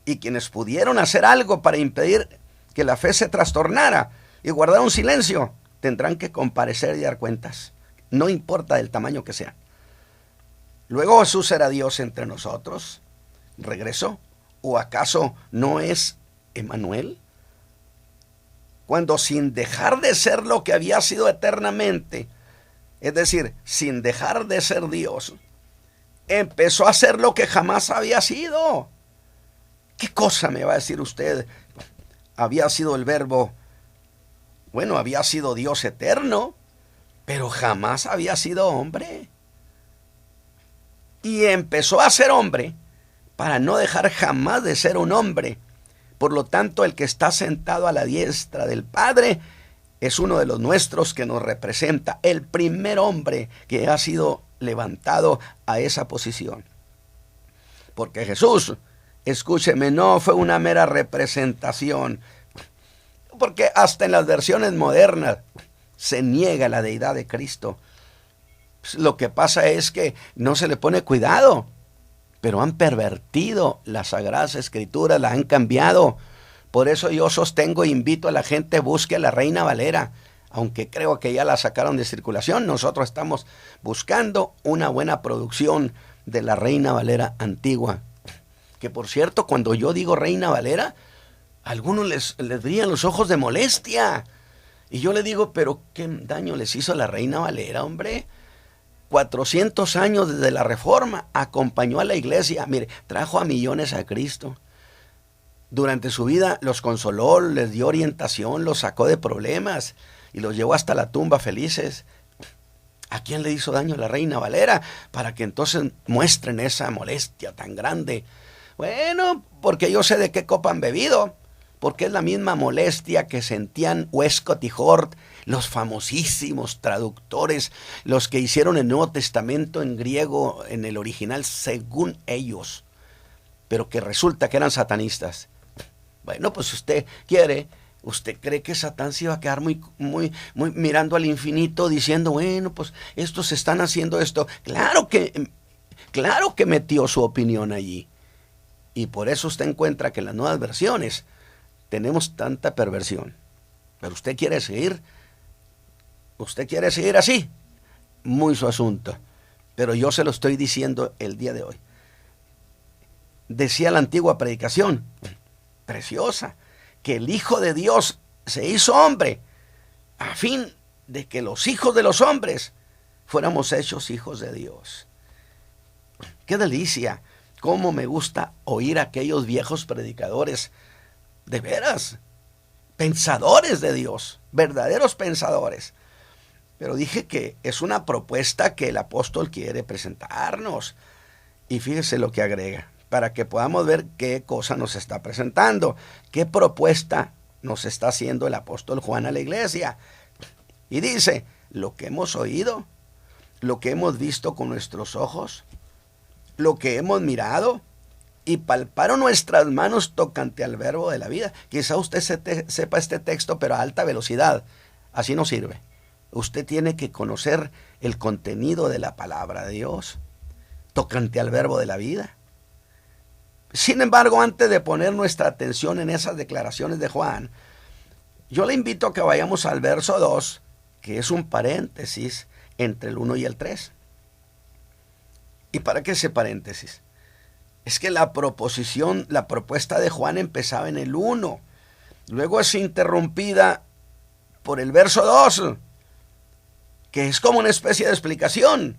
Y quienes pudieron hacer algo para impedir que la fe se trastornara y guardar un silencio, tendrán que comparecer y dar cuentas, no importa del tamaño que sea. Luego Jesús era Dios entre nosotros. ¿Regresó? ¿O acaso no es Emmanuel? Cuando sin dejar de ser lo que había sido eternamente, es decir, sin dejar de ser Dios, empezó a ser lo que jamás había sido. ¿Qué cosa me va a decir usted? Había sido el Verbo, bueno, había sido Dios eterno, pero jamás había sido hombre. Y empezó a ser hombre para no dejar jamás de ser un hombre. Por lo tanto, el que está sentado a la diestra del Padre es uno de los nuestros, que nos representa, el primer hombre que ha sido levantado a esa posición. Porque Jesús, escúcheme, no fue una mera representación, porque hasta en las versiones modernas se niega la deidad de Cristo. Lo que pasa es que no se le pone cuidado, pero han pervertido las Sagradas Escrituras, las han cambiado. Por eso yo sostengo e invito a la gente, busque a la Reina Valera, aunque creo que ya la sacaron de circulación. Nosotros estamos buscando una buena producción de la Reina Valera antigua. Que por cierto, cuando yo digo Reina Valera, a algunos les brillan los ojos de molestia. Y yo le digo, pero ¿qué daño les hizo la Reina Valera, hombre? 400 años desde la Reforma, acompañó a la iglesia. Mire, trajo a millones a Cristo. Durante su vida los consoló, les dio orientación, los sacó de problemas y los llevó hasta la tumba felices. ¿A quién le hizo daño la Reina Valera? Para que entonces muestren esa molestia tan grande. Bueno, porque yo sé de qué copa han bebido. Porque es la misma molestia que sentían Westcott y Hort, los famosísimos traductores, los que hicieron el Nuevo Testamento en griego, en el original, según ellos, pero que resulta que eran satanistas. Bueno, pues si usted quiere, ¿Usted cree que Satán se iba a quedar muy mirando al infinito diciendo, bueno, pues estos están haciendo esto? Claro que metió su opinión allí. Y por eso usted encuentra que en las nuevas versiones tenemos tanta perversión. Pero usted quiere seguir así, muy su asunto. Pero yo se lo estoy diciendo el día de hoy. Decía la antigua predicación, preciosa, que el Hijo de Dios se hizo hombre a fin de que los hijos de los hombres fuéramos hechos hijos de Dios. ¡Qué delicia! Cómo me gusta oír a aquellos viejos predicadores, de veras, pensadores de Dios, verdaderos pensadores. Pero dije que es una propuesta que el apóstol quiere presentarnos. Y fíjese lo que agrega, para que podamos ver qué cosa nos está presentando, qué propuesta nos está haciendo el apóstol Juan a la iglesia. Y dice, lo que hemos oído, lo que hemos visto con nuestros ojos, lo que hemos mirado y palparon nuestras manos tocante al verbo de la vida. Quizá usted sepa este texto, pero a alta velocidad. Así no sirve. Usted tiene que conocer el contenido de la palabra de Dios tocante al verbo de la vida. Sin embargo, antes de poner nuestra atención en esas declaraciones de Juan, yo le invito a que vayamos al verso 2, que es un paréntesis entre el 1 y el 3. ¿Y para qué ese paréntesis? Es que la propuesta de Juan empezaba en el 1, luego es interrumpida por el verso 2, que es como una especie de explicación,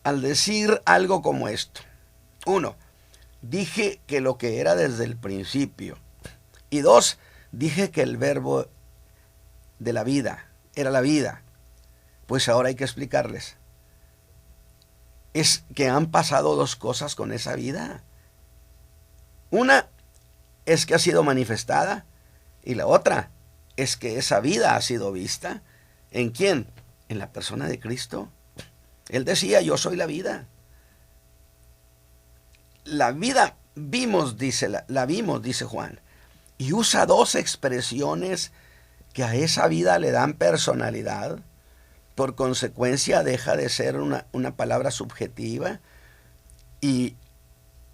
al decir algo como esto. 1, dije que lo que era desde el principio. Y 2, dije que el verbo de la vida era la vida. Pues ahora hay que explicarles. Es que han pasado dos cosas con esa vida. Una es que ha sido manifestada y la otra es que esa vida ha sido vista. ¿En quién? En la persona de Cristo. Él decía, yo soy la vida. La vida vimos, dice Juan. Y usa dos expresiones que a esa vida le dan personalidad. Por consecuencia deja de ser una palabra subjetiva y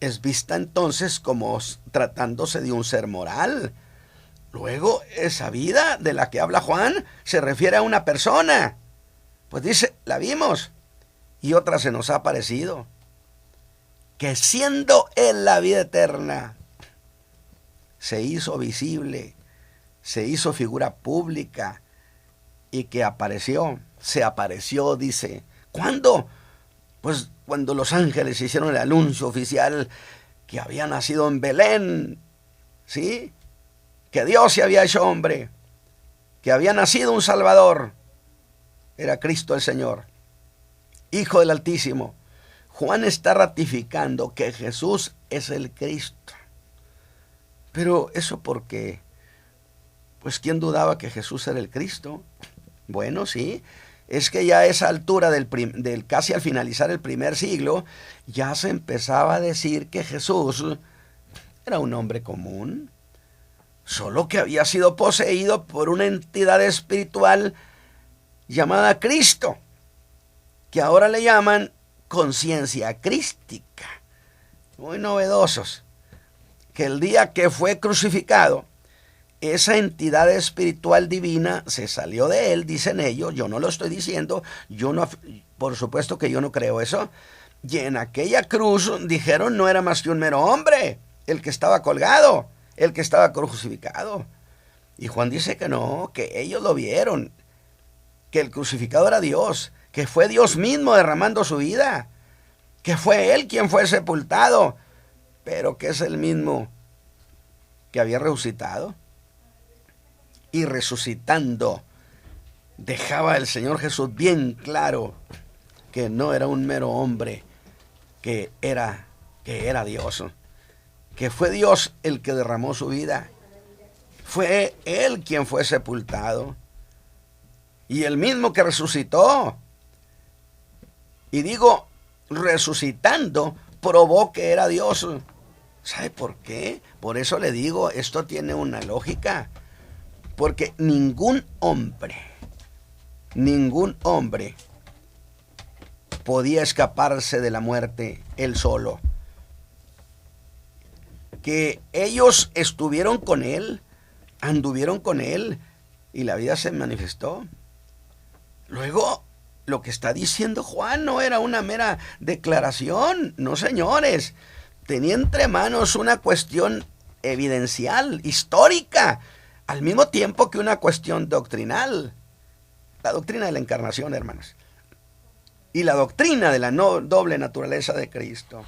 es vista entonces como tratándose de un ser moral. Luego, esa vida de la que habla Juan se refiere a una persona. Pues dice, la vimos y otra se nos ha aparecido. Que siendo Él la vida eterna, se hizo visible, se hizo figura pública y que se apareció, dice. ¿Cuándo? Pues cuando los ángeles hicieron el anuncio oficial que había nacido en Belén, ¿sí? Que Dios se había hecho hombre, que había nacido un Salvador, era Cristo el Señor, Hijo del Altísimo. Juan está ratificando que Jesús es el Cristo. Pero ¿eso por qué? Pues ¿quién dudaba que Jesús era el Cristo? Bueno, sí, es que ya a esa altura del casi al finalizar el primer siglo, ya se empezaba a decir que Jesús era un hombre común, solo que había sido poseído por una entidad espiritual llamada Cristo, que ahora le llaman conciencia crística. Muy novedosos. Que el día que fue crucificado, esa entidad espiritual divina se salió de él, dicen ellos. Yo no lo estoy diciendo, por supuesto que yo no creo eso. Y en aquella cruz dijeron no era más que un mero hombre, el que estaba colgado, el que estaba crucificado. Y Juan dice que no, que ellos lo vieron, que el crucificado era Dios, que fue Dios mismo derramando su vida, que fue Él quien fue sepultado, pero que es el mismo que había resucitado. Y resucitando, dejaba el Señor Jesús bien claro que no era un mero hombre, que era Dios, que fue Dios el que derramó su vida, fue Él quien fue sepultado, y el mismo que resucitó. Y digo, resucitando, probó que era Dios. ¿Sabe por qué? Por eso le digo, esto tiene una lógica. Porque ningún hombre podía escaparse de la muerte él solo. Que ellos estuvieron con él, anduvieron con él, y la vida se manifestó. Luego, lo que está diciendo Juan no era una mera declaración, no, señores. Tenía entre manos una cuestión evidencial, histórica, al mismo tiempo que una cuestión doctrinal. La doctrina de la encarnación, hermanos, y la doctrina de la doble naturaleza de Cristo.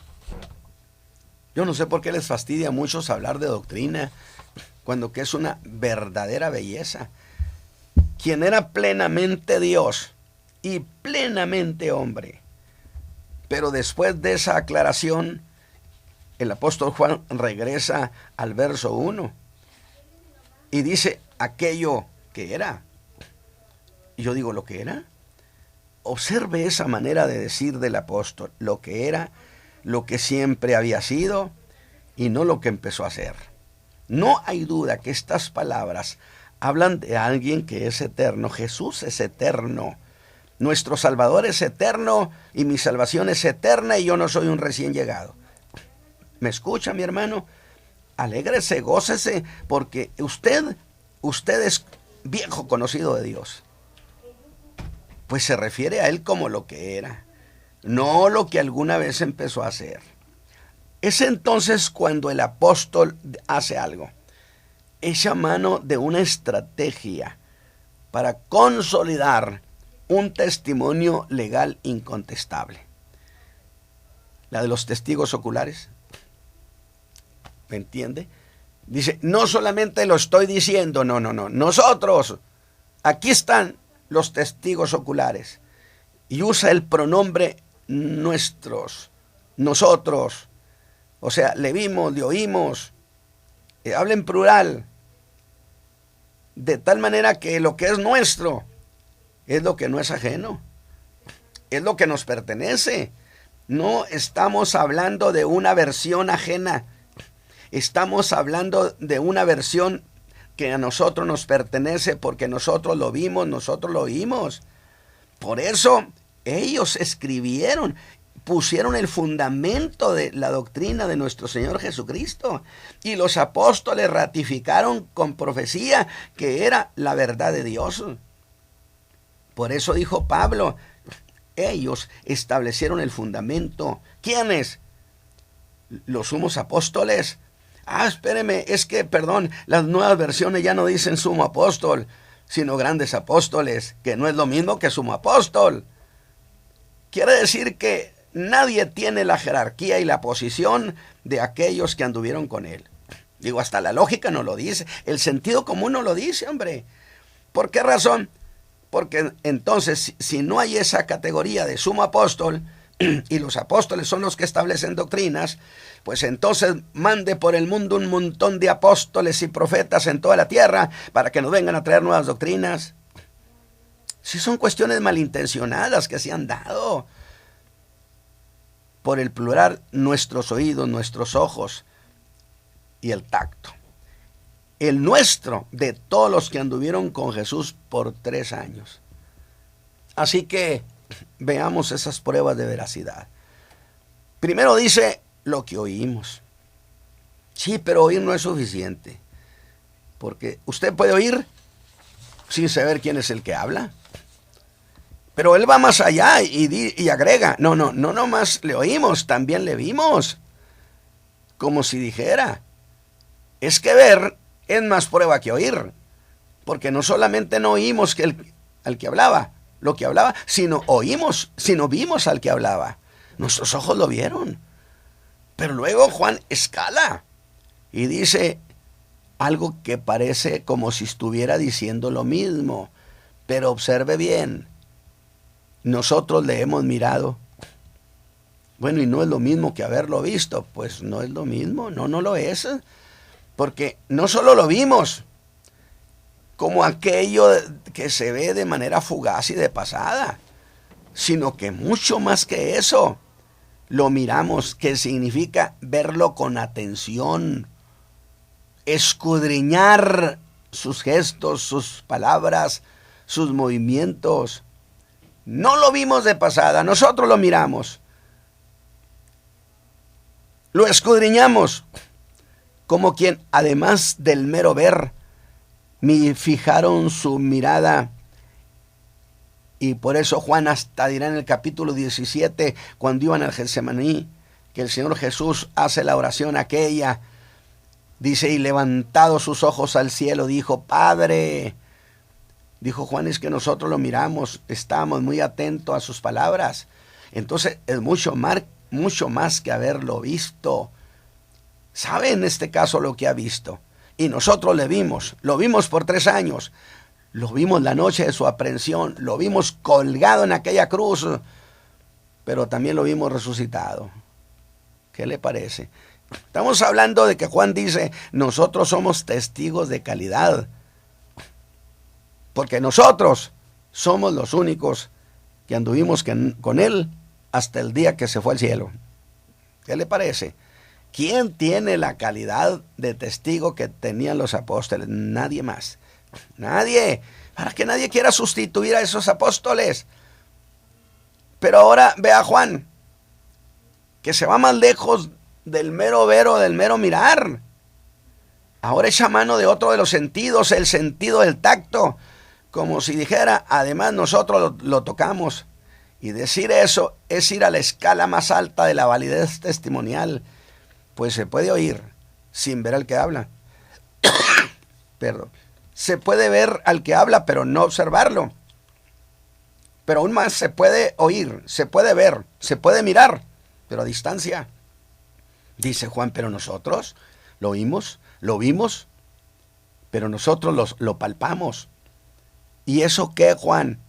Yo no sé por qué les fastidia a muchos hablar de doctrina, cuando que es una verdadera belleza. Quien era plenamente Dios y plenamente hombre. Pero después de esa aclaración, el apóstol Juan regresa al verso 1 y dice aquello que era. Y yo digo, ¿lo que era? Observe esa manera de decir del apóstol, lo que era, lo que siempre había sido y no lo que empezó a hacer. No hay duda que estas palabras hablan de alguien que es eterno. Jesús es eterno. Nuestro Salvador es eterno y mi salvación es eterna y yo no soy un recién llegado. ¿Me escucha, mi hermano? Alégrese, gócese, porque usted es viejo conocido de Dios. Pues se refiere a él como lo que era, no lo que alguna vez empezó a hacer. Es entonces cuando el apóstol hace algo. Echa mano de una estrategia para consolidar un testimonio legal incontestable. La de los testigos oculares. ¿Me entiende? Dice, no solamente lo estoy diciendo, no. Nosotros, aquí están los testigos oculares. Y usa el pronombre nuestros, nosotros. O sea, le vimos, le oímos. Habla en plural. De tal manera que lo que es nuestro es lo que no es ajeno. Es lo que nos pertenece. No estamos hablando de una versión ajena. Estamos hablando de una versión que a nosotros nos pertenece porque nosotros lo vimos, nosotros lo oímos. Por eso ellos escribieron, pusieron el fundamento de la doctrina de nuestro Señor Jesucristo. Y los apóstoles ratificaron con profecía que era la verdad de Dios. Por eso dijo Pablo, ellos establecieron el fundamento. ¿Quiénes? Los sumos apóstoles. Espéreme, es que, las nuevas versiones ya no dicen sumo apóstol, sino grandes apóstoles, que no es lo mismo que sumo apóstol. Quiere decir que nadie tiene la jerarquía y la posición de aquellos que anduvieron con él. Digo, hasta la lógica no lo dice, el sentido común no lo dice, hombre. ¿Por qué razón? Porque entonces, si no hay esa categoría de sumo apóstol, y los apóstoles son los que establecen doctrinas, pues entonces mande por el mundo un montón de apóstoles y profetas en toda la tierra para que nos vengan a traer nuevas doctrinas. Si son cuestiones malintencionadas que se han dado. Por el plural, nuestros oídos, nuestros ojos y el tacto. El nuestro de todos los que anduvieron con Jesús por 3 años. Así que veamos esas pruebas de veracidad. Primero dice lo que oímos. Sí, pero oír no es suficiente. Porque usted puede oír sin saber quién es el que habla. Pero él va más allá y agrega, no nomás le oímos, también le vimos. Como si dijera, es que ver es más prueba que oír. Porque no solamente no oímos al que hablaba, lo que hablaba, sino oímos, sino vimos al que hablaba. Nuestros ojos lo vieron. Pero luego Juan escala y dice algo que parece como si estuviera diciendo lo mismo. Pero observe bien, nosotros le hemos mirado. Bueno, y no es lo mismo que haberlo visto. Pues no es lo mismo, no lo es. Porque no solo lo vimos, como aquello que se ve de manera fugaz y de pasada, sino que mucho más que eso, lo miramos, que significa verlo con atención, escudriñar sus gestos, sus palabras, sus movimientos. No lo vimos de pasada, nosotros lo miramos. Lo escudriñamos como quien, además del mero ver, fijaron su mirada. Y por eso Juan hasta dirá en el capítulo 17, cuando iban al Getsemaní, que el Señor Jesús hace la oración aquella, dice, y levantado sus ojos al cielo, dijo, Padre. Dijo Juan, es que nosotros lo miramos, estábamos muy atentos a sus palabras. Entonces es mucho más que haberlo visto. Sabe en este caso lo que ha visto. Y nosotros lo vimos por 3 años. Lo vimos la noche de su aprehensión, lo vimos colgado en aquella cruz, pero también lo vimos resucitado. ¿Qué le parece? Estamos hablando de que Juan dice, nosotros somos testigos de calidad, porque nosotros somos los únicos que anduvimos con él hasta el día que se fue al cielo. ¿Qué le parece? ¿Quién tiene la calidad de testigo que tenían los apóstoles? Nadie más. Nadie. Para que nadie quiera sustituir a esos apóstoles. Pero ahora ve a Juan, que se va más lejos del mero ver o del mero mirar. Ahora echa mano de otro de los sentidos, el sentido del tacto, como si dijera, además nosotros lo tocamos. Y decir eso es ir a la escala más alta de la validez testimonial, pues se puede oír sin ver al que habla. Perdón. Se puede ver al que habla, pero no observarlo. Pero aún más se puede oír, se puede ver, se puede mirar, pero a distancia. Dice Juan, pero nosotros lo oímos, lo vimos, pero nosotros lo palpamos. ¿Y eso qué, Juan?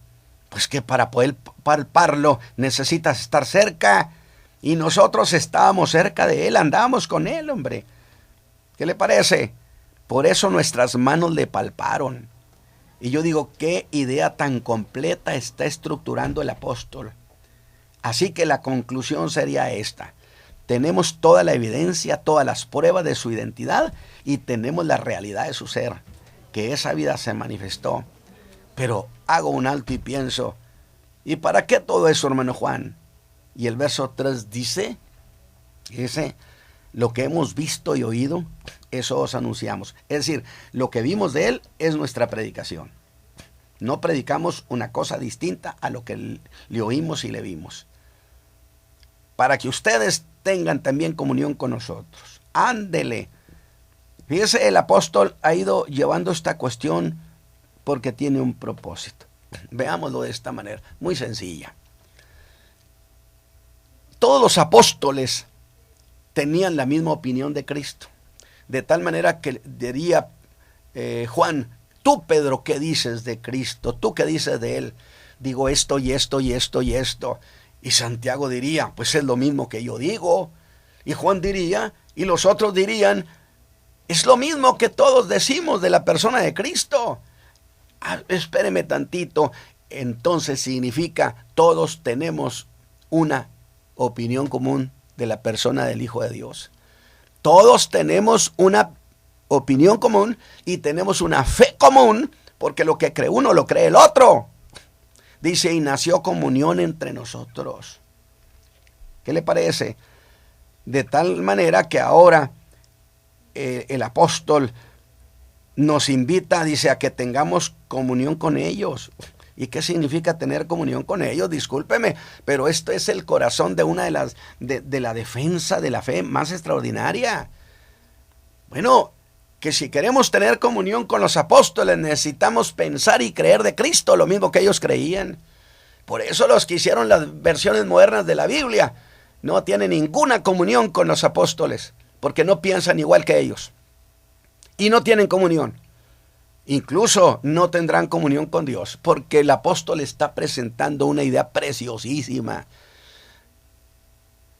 Pues que para poder palparlo necesitas estar cerca. Y nosotros estábamos cerca de él, andábamos con él, hombre. ¿Qué le parece? Por eso nuestras manos le palparon. Y yo digo, qué idea tan completa está estructurando el apóstol. Así que la conclusión sería esta. Tenemos toda la evidencia, todas las pruebas de su identidad y tenemos la realidad de su ser, que esa vida se manifestó. Pero hago un alto y pienso, ¿y para qué todo eso, hermano Juan? Y el verso 3 dice, lo que hemos visto y oído, eso os anunciamos. Es decir, lo que vimos de él es nuestra predicación. No predicamos una cosa distinta a lo que le oímos y le vimos. Para que ustedes tengan también comunión con nosotros. Ándele. Fíjese, el apóstol ha ido llevando esta cuestión porque tiene un propósito. Veámoslo de esta manera, muy sencilla. Todos los apóstoles tenían la misma opinión de Cristo. De tal manera que diría Juan, tú Pedro, ¿qué dices de Cristo? ¿Tú qué dices de él? Digo esto y esto y esto y esto. Y Santiago diría, pues es lo mismo que yo digo. Y Juan diría, y los otros dirían, es lo mismo que todos decimos de la persona de Cristo. Espéreme tantito. Entonces significa, todos tenemos una opinión común de la persona del Hijo de Dios. Todos tenemos una opinión común y tenemos una fe común, porque lo que cree uno lo cree el otro. Dice, y nació comunión entre nosotros. ¿Qué le parece? De tal manera que ahora el apóstol nos invita, dice, a que tengamos comunión con ellos. ¿Y qué significa tener comunión con ellos? Discúlpeme, pero esto es el corazón de una de las de la defensa de la fe más extraordinaria. Bueno, que si queremos tener comunión con los apóstoles necesitamos pensar y creer de Cristo, lo mismo que ellos creían. Por eso los que hicieron las versiones modernas de la Biblia no tienen ninguna comunión con los apóstoles, porque no piensan igual que ellos y no tienen comunión. Incluso no tendrán comunión con Dios, porque el apóstol está presentando una idea preciosísima.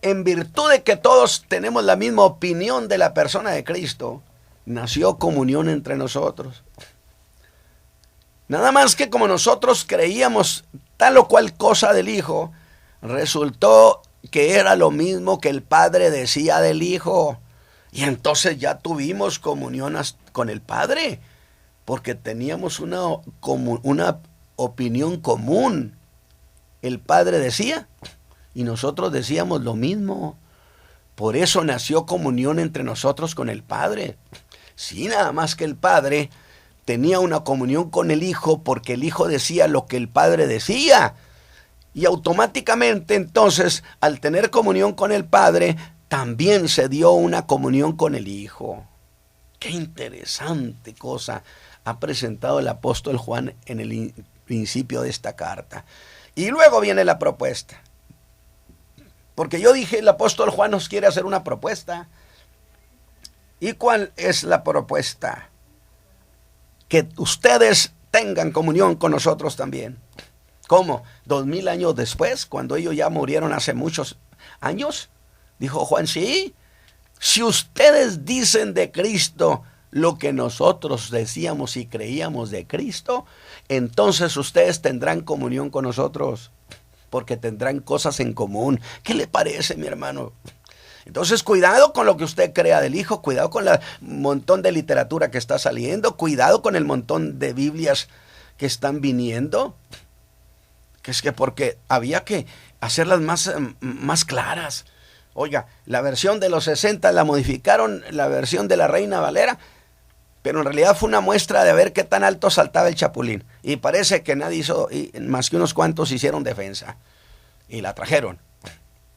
En virtud de que todos tenemos la misma opinión de la persona de Cristo, nació comunión entre nosotros. Nada más que como nosotros creíamos tal o cual cosa del Hijo, resultó que era lo mismo que el Padre decía del Hijo. Y entonces ya tuvimos comunión con el Padre. porque teníamos una opinión común. El Padre decía y nosotros decíamos lo mismo. Por eso nació comunión entre nosotros con el Padre. Sí, nada más que el Padre tenía una comunión con el Hijo porque el Hijo decía lo que el Padre decía. Y automáticamente entonces, al tener comunión con el Padre, también se dio una comunión con el Hijo. Qué interesante cosa ha presentado el apóstol Juan en el principio de esta carta. Y luego viene la propuesta. Porque yo dije, el apóstol Juan nos quiere hacer una propuesta. ¿Y cuál es la propuesta? Que ustedes tengan comunión con nosotros también. ¿Cómo? 2000 años después, cuando ellos ya murieron hace muchos años, dijo Juan, sí, si ustedes dicen de Cristo lo que nosotros decíamos y creíamos de Cristo, entonces ustedes tendrán comunión con nosotros, porque tendrán cosas en común. ¿Qué le parece, mi hermano? Entonces, cuidado con lo que usted crea del Hijo, cuidado con el montón de literatura que está saliendo, cuidado con el montón de Biblias que están viniendo, que es que porque había que hacerlas más claras. Oiga, la versión de los 60 la modificaron, la versión de la Reina Valera, pero en realidad fue una muestra de ver qué tan alto saltaba el chapulín. Y parece que nadie hizo, más que unos cuantos hicieron defensa. Y la trajeron.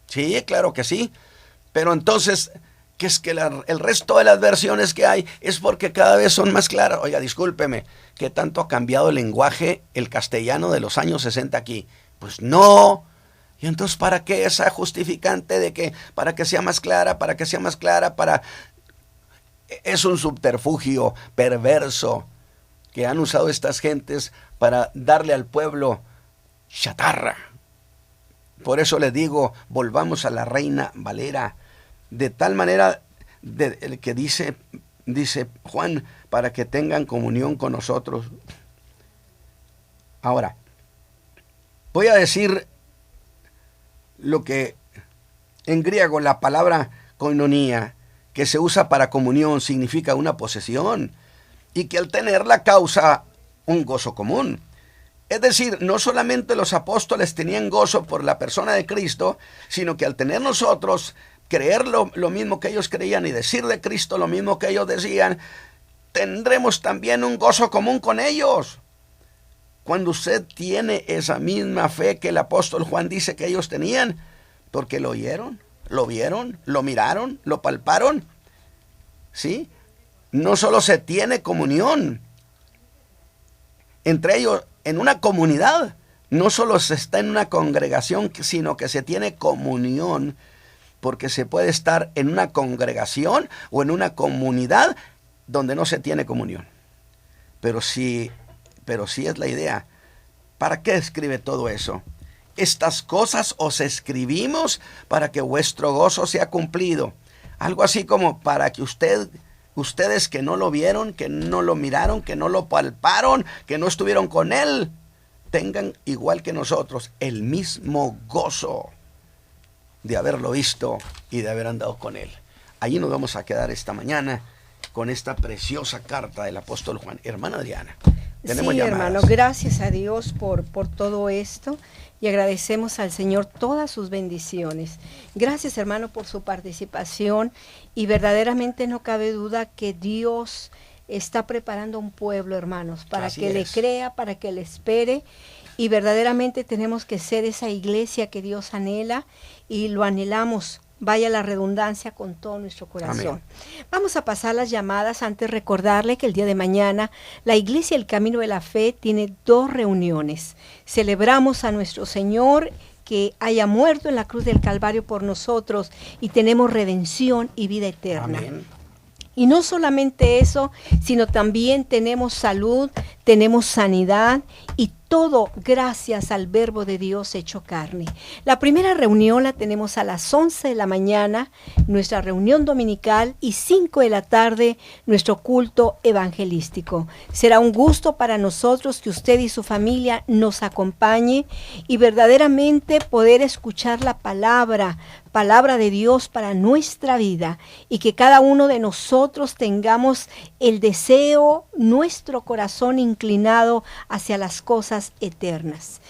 Sí, claro que sí. Pero entonces, que es que el resto de las versiones que hay es porque cada vez son más claras. Oiga, discúlpeme, ¿qué tanto ha cambiado el lenguaje, el castellano de los años 60 aquí? Pues no. Y entonces, ¿para qué esa justificante de que para que sea más clara, para que sea más clara, para... Es un subterfugio perverso que han usado estas gentes para darle al pueblo chatarra. Por eso les digo, volvamos a la Reina Valera, de tal manera que dice Juan, para que tengan comunión con nosotros. Ahora, voy a decir lo que en griego la palabra koinonia, que se usa para comunión, significa una posesión, y que al tenerla causa un gozo común. Es decir, no solamente los apóstoles tenían gozo por la persona de Cristo, sino que al tener nosotros, creer lo mismo que ellos creían y decir de Cristo lo mismo que ellos decían, tendremos también un gozo común con ellos. Cuando usted tiene esa misma fe que el apóstol Juan dice que ellos tenían, porque lo oyeron, lo vieron, lo miraron, lo palparon, ¿sí? No solo se tiene comunión entre ellos en una comunidad, no solo se está en una congregación, sino que se tiene comunión, porque se puede estar en una congregación o en una comunidad donde no se tiene comunión. Pero sí es la idea. ¿Para qué escribe todo eso? Estas cosas os escribimos para que vuestro gozo sea cumplido. Algo así como para que ustedes que no lo vieron, que no lo miraron, que no lo palparon, que no estuvieron con él, tengan igual que nosotros el mismo gozo de haberlo visto y de haber andado con él. Allí nos vamos a quedar esta mañana con esta preciosa carta del apóstol Juan. Hermana Adriana, tenemos sí, llamadas. hermano, gracias a Dios por todo esto y agradecemos al Señor todas sus bendiciones. Gracias, hermano, por su participación y verdaderamente no cabe duda que Dios está preparando un pueblo, hermanos, para que le crea, para que le espere, y verdaderamente tenemos que ser esa iglesia que Dios anhela y lo anhelamos, vaya la redundancia, con todo nuestro corazón. Amén. Vamos a pasar las llamadas. Antes recordarle que el día de mañana la Iglesia El Camino de la Fe tiene 2 reuniones. Celebramos a nuestro Señor que haya muerto en la cruz del Calvario por nosotros y tenemos redención y vida eterna. Amén. Y no solamente eso, sino también tenemos salud, tenemos sanidad y todo gracias al Verbo de Dios hecho carne. La primera reunión la tenemos a las 11 de la mañana, nuestra reunión dominical, y 5 de la tarde, nuestro culto evangelístico. Será un gusto para nosotros que usted y su familia nos acompañe y verdaderamente poder escuchar la palabra de Dios para nuestra vida, y que cada uno de nosotros tengamos el deseo, nuestro corazón inclinado hacia las cosas eternas.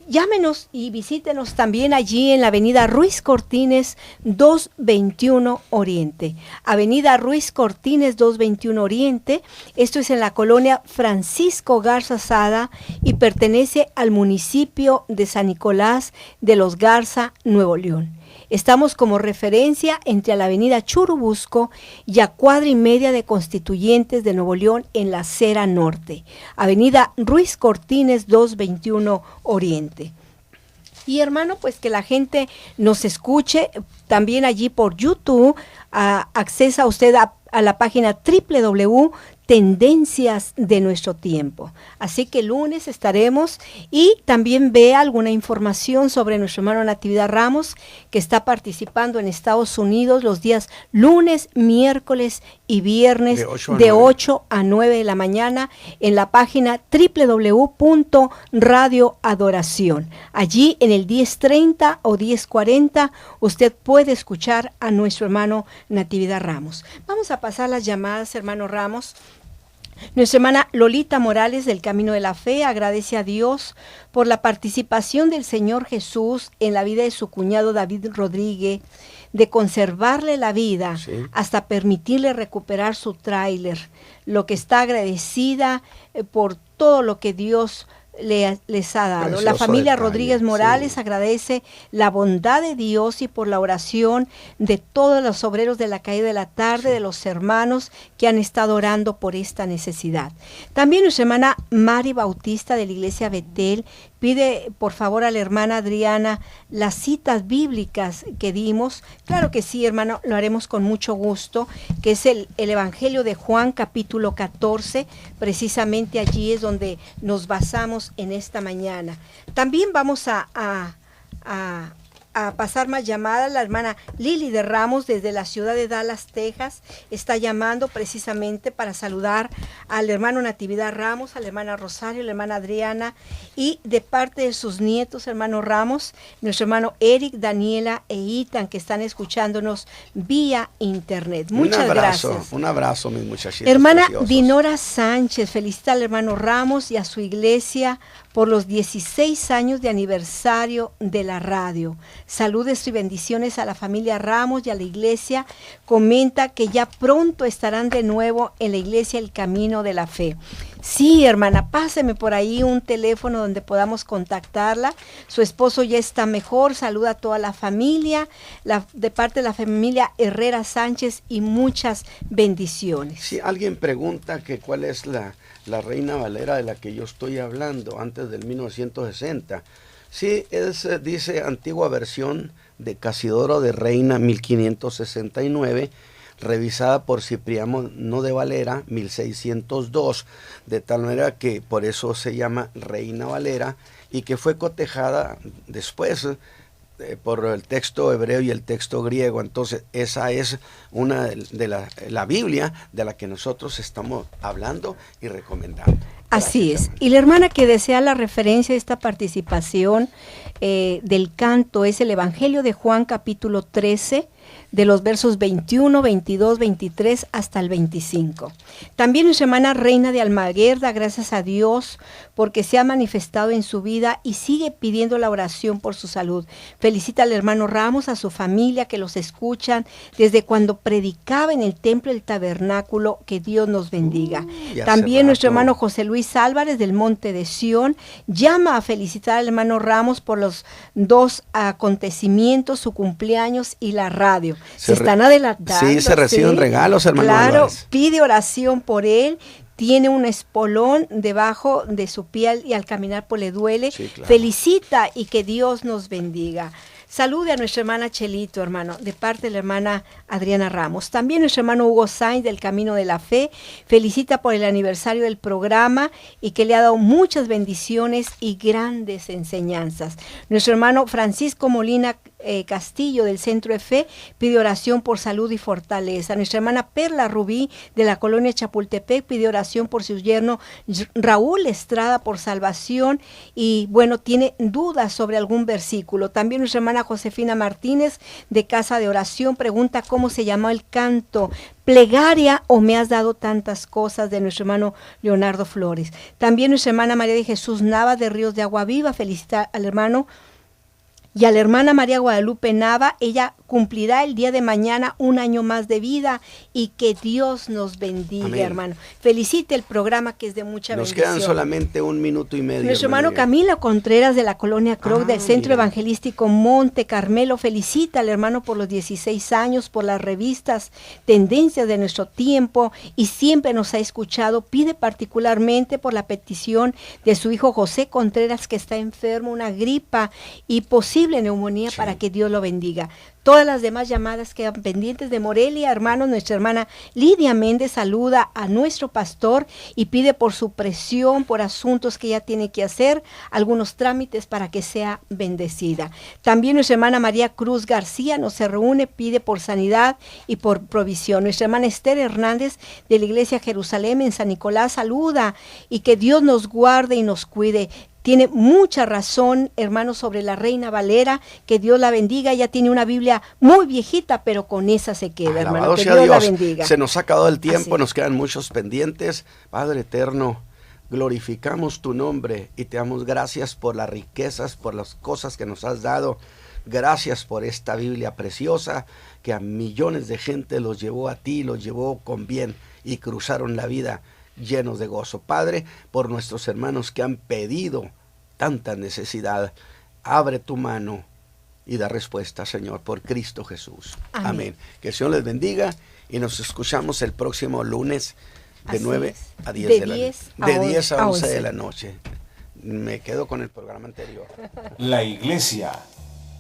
Llámenos y visítenos también allí en la avenida Ruiz Cortines 221 Oriente. Avenida Ruiz Cortines 221 Oriente, esto es en la colonia Francisco Garza Sada y pertenece al municipio de San Nicolás de los Garza, Nuevo León. Estamos como referencia entre la avenida Churubusco y a cuadra y media de Constituyentes de Nuevo León en la acera norte. Avenida Ruiz Cortines 221 Oriente. Y hermano, pues que la gente nos escuche también allí por YouTube. Accesa usted a la página www.tendencias de nuestro tiempo. Así que el lunes estaremos, y también vea alguna información sobre nuestro hermano Natividad Ramos, que está participando en Estados Unidos los días lunes, miércoles y viernes de 8 a 9 de la mañana en la página www.radioadoración. Allí en el 1030 o 1040 usted puede escuchar a nuestro hermano Natividad Ramos. Vamos a pasar las llamadas, hermano Ramos. Nuestra hermana Lolita Morales del Camino de la Fe agradece a Dios por la participación del Señor Jesús en la vida de su cuñado David Rodríguez, de conservarle la vida hasta permitirle recuperar su tráiler, lo que está agradecida por todo lo que Dios les ha dado. Precioso. La familia detalle. Rodríguez Morales agradece la bondad de Dios y por la oración de todos los obreros de la caída de la tarde, de los hermanos que han estado orando por esta necesidad. También nuestra hermana Mari Bautista de la iglesia Betel pide por favor a la hermana Adriana las citas bíblicas que dimos. Claro que sí, hermano, lo haremos con mucho gusto, que es el Evangelio de Juan capítulo 14, precisamente allí es donde nos basamos en esta mañana. También vamos a pasar más llamadas. La hermana Lili de Ramos desde la ciudad de Dallas, Texas, está llamando precisamente para saludar al hermano Natividad Ramos, a la hermana Rosario, a la hermana Adriana, y de parte de sus nietos, hermano Ramos, nuestro hermano Eric, Daniela e Itan, que están escuchándonos vía internet. Muchas gracias. Un abrazo, mis muchachitos. Hermana preciosos. Dinora Sánchez felicita al hermano Ramos y a su iglesia por los 16 años de aniversario de la radio. Saludos y bendiciones a la familia Ramos y a la iglesia. Comenta que ya pronto estarán de nuevo en la iglesia El Camino de la Fe. Sí, hermana, páseme por ahí un teléfono donde podamos contactarla. Su esposo ya está mejor. Saluda a toda la familia, de parte de la familia Herrera Sánchez, y muchas bendiciones. Si alguien pregunta que cuál es la Reina Valera de la que yo estoy hablando, antes del 1960. Sí, dice antigua versión de Casidoro de Reina 1569, revisada por Cipriano de Valera 1602, de tal manera que por eso se llama Reina Valera, y que fue cotejada después por el texto hebreo y el texto griego. Entonces esa es una de la Biblia de la que nosotros estamos hablando y recomendando. Así es. Y la hermana que desea la referencia de esta participación del canto es el Evangelio de Juan capítulo 13, de los versos 21, 22, 23 hasta el 25. También nuestra hermana Reina de Almaguer da gracias a Dios porque se ha manifestado en su vida y sigue pidiendo la oración por su salud. Felicita al hermano Ramos, a su familia que los escuchan desde cuando predicaba en el templo del tabernáculo. Que Dios nos bendiga. También nuestro hermano José Luis Álvarez del Monte de Sión llama a felicitar al hermano Ramos por los dos acontecimientos, su cumpleaños y la radio. Se están adelantando. Sí, se reciben regalos, hermano. Claro, Álvarez. Pide oración por él. Tiene un espolón debajo de su piel y al caminar pues le duele. Sí, claro. Felicita y que Dios nos bendiga. Salude a nuestra hermana Chelito, hermano, de parte de la hermana Adriana Ramos. También nuestro hermano Hugo Sainz del Camino de la Fe felicita por el aniversario del programa y que le ha dado muchas bendiciones y grandes enseñanzas. Nuestro hermano Francisco Molina Castillo del Centro de Fe pide oración por salud y fortaleza. Nuestra hermana Perla Rubí de la colonia Chapultepec pide oración por su yerno Raúl Estrada por salvación y bueno, tiene dudas sobre algún versículo. También nuestra hermana Josefina Martínez de Casa de Oración pregunta cómo se llamó el canto, Plegaria o Me has dado tantas cosas, de nuestro hermano Leonardo Flores. También nuestra hermana María de Jesús Nava de Ríos de Agua Viva felicita al hermano y a la hermana María Guadalupe Nava. Ella cumplirá el día de mañana 1 año más de vida y que Dios nos bendiga. Amén. Hermano. Felicite el programa que es de mucha bendición. Nos quedan solamente 1 minuto y medio. Nuestro hermano Camilo Contreras de la colonia Croc del Centro Evangelístico Monte Carmelo felicita al hermano por los 16 años, por las revistas Tendencias de Nuestro Tiempo y siempre nos ha escuchado. Pide particularmente por la petición de su hijo José Contreras que está enfermo, una gripa y posible neumonía, para que Dios lo bendiga. Todas las demás llamadas quedan pendientes de Morelia, hermanos. Nuestra hermana Lidia Méndez saluda a nuestro pastor y pide por su presión, por asuntos que ella tiene que hacer, algunos trámites para que sea bendecida. También nuestra hermana María Cruz García nos se reúne, pide por sanidad y por provisión. Nuestra hermana Esther Hernández de la Iglesia Jerusalén en San Nicolás saluda y que Dios nos guarde y nos cuide. Tiene mucha razón, hermanos, sobre la Reina Valera, que Dios la bendiga. Ella tiene una Biblia muy viejita, pero con esa se queda, hermano. Que Dios la bendiga. Se nos ha acabado el tiempo, nos quedan muchos pendientes. Padre eterno, glorificamos tu nombre y te damos gracias por las riquezas, por las cosas que nos has dado. Gracias por esta Biblia preciosa que a millones de gente los llevó a ti, los llevó con bien y cruzaron la vida llenos de gozo. Padre, por nuestros hermanos que han pedido tanta necesidad, abre tu mano y da respuesta, Señor, por Cristo Jesús. Amén. Amén. Que el Señor les bendiga y nos escuchamos el próximo lunes de 9 a 10 de 10 a 11 de la noche. Me quedo con el programa anterior. La Iglesia,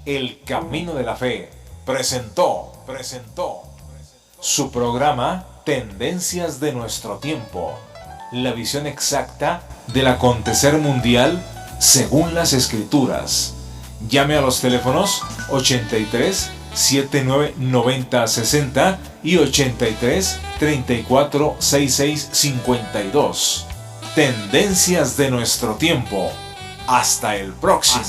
el Camino de la Fe, presentó su programa Tendencias de Nuestro Tiempo. La visión exacta del acontecer mundial según las Escrituras. Llame a los teléfonos 83 79 90 60 y 83 34 66 52. Tendencias de Nuestro Tiempo. Hasta el próximo.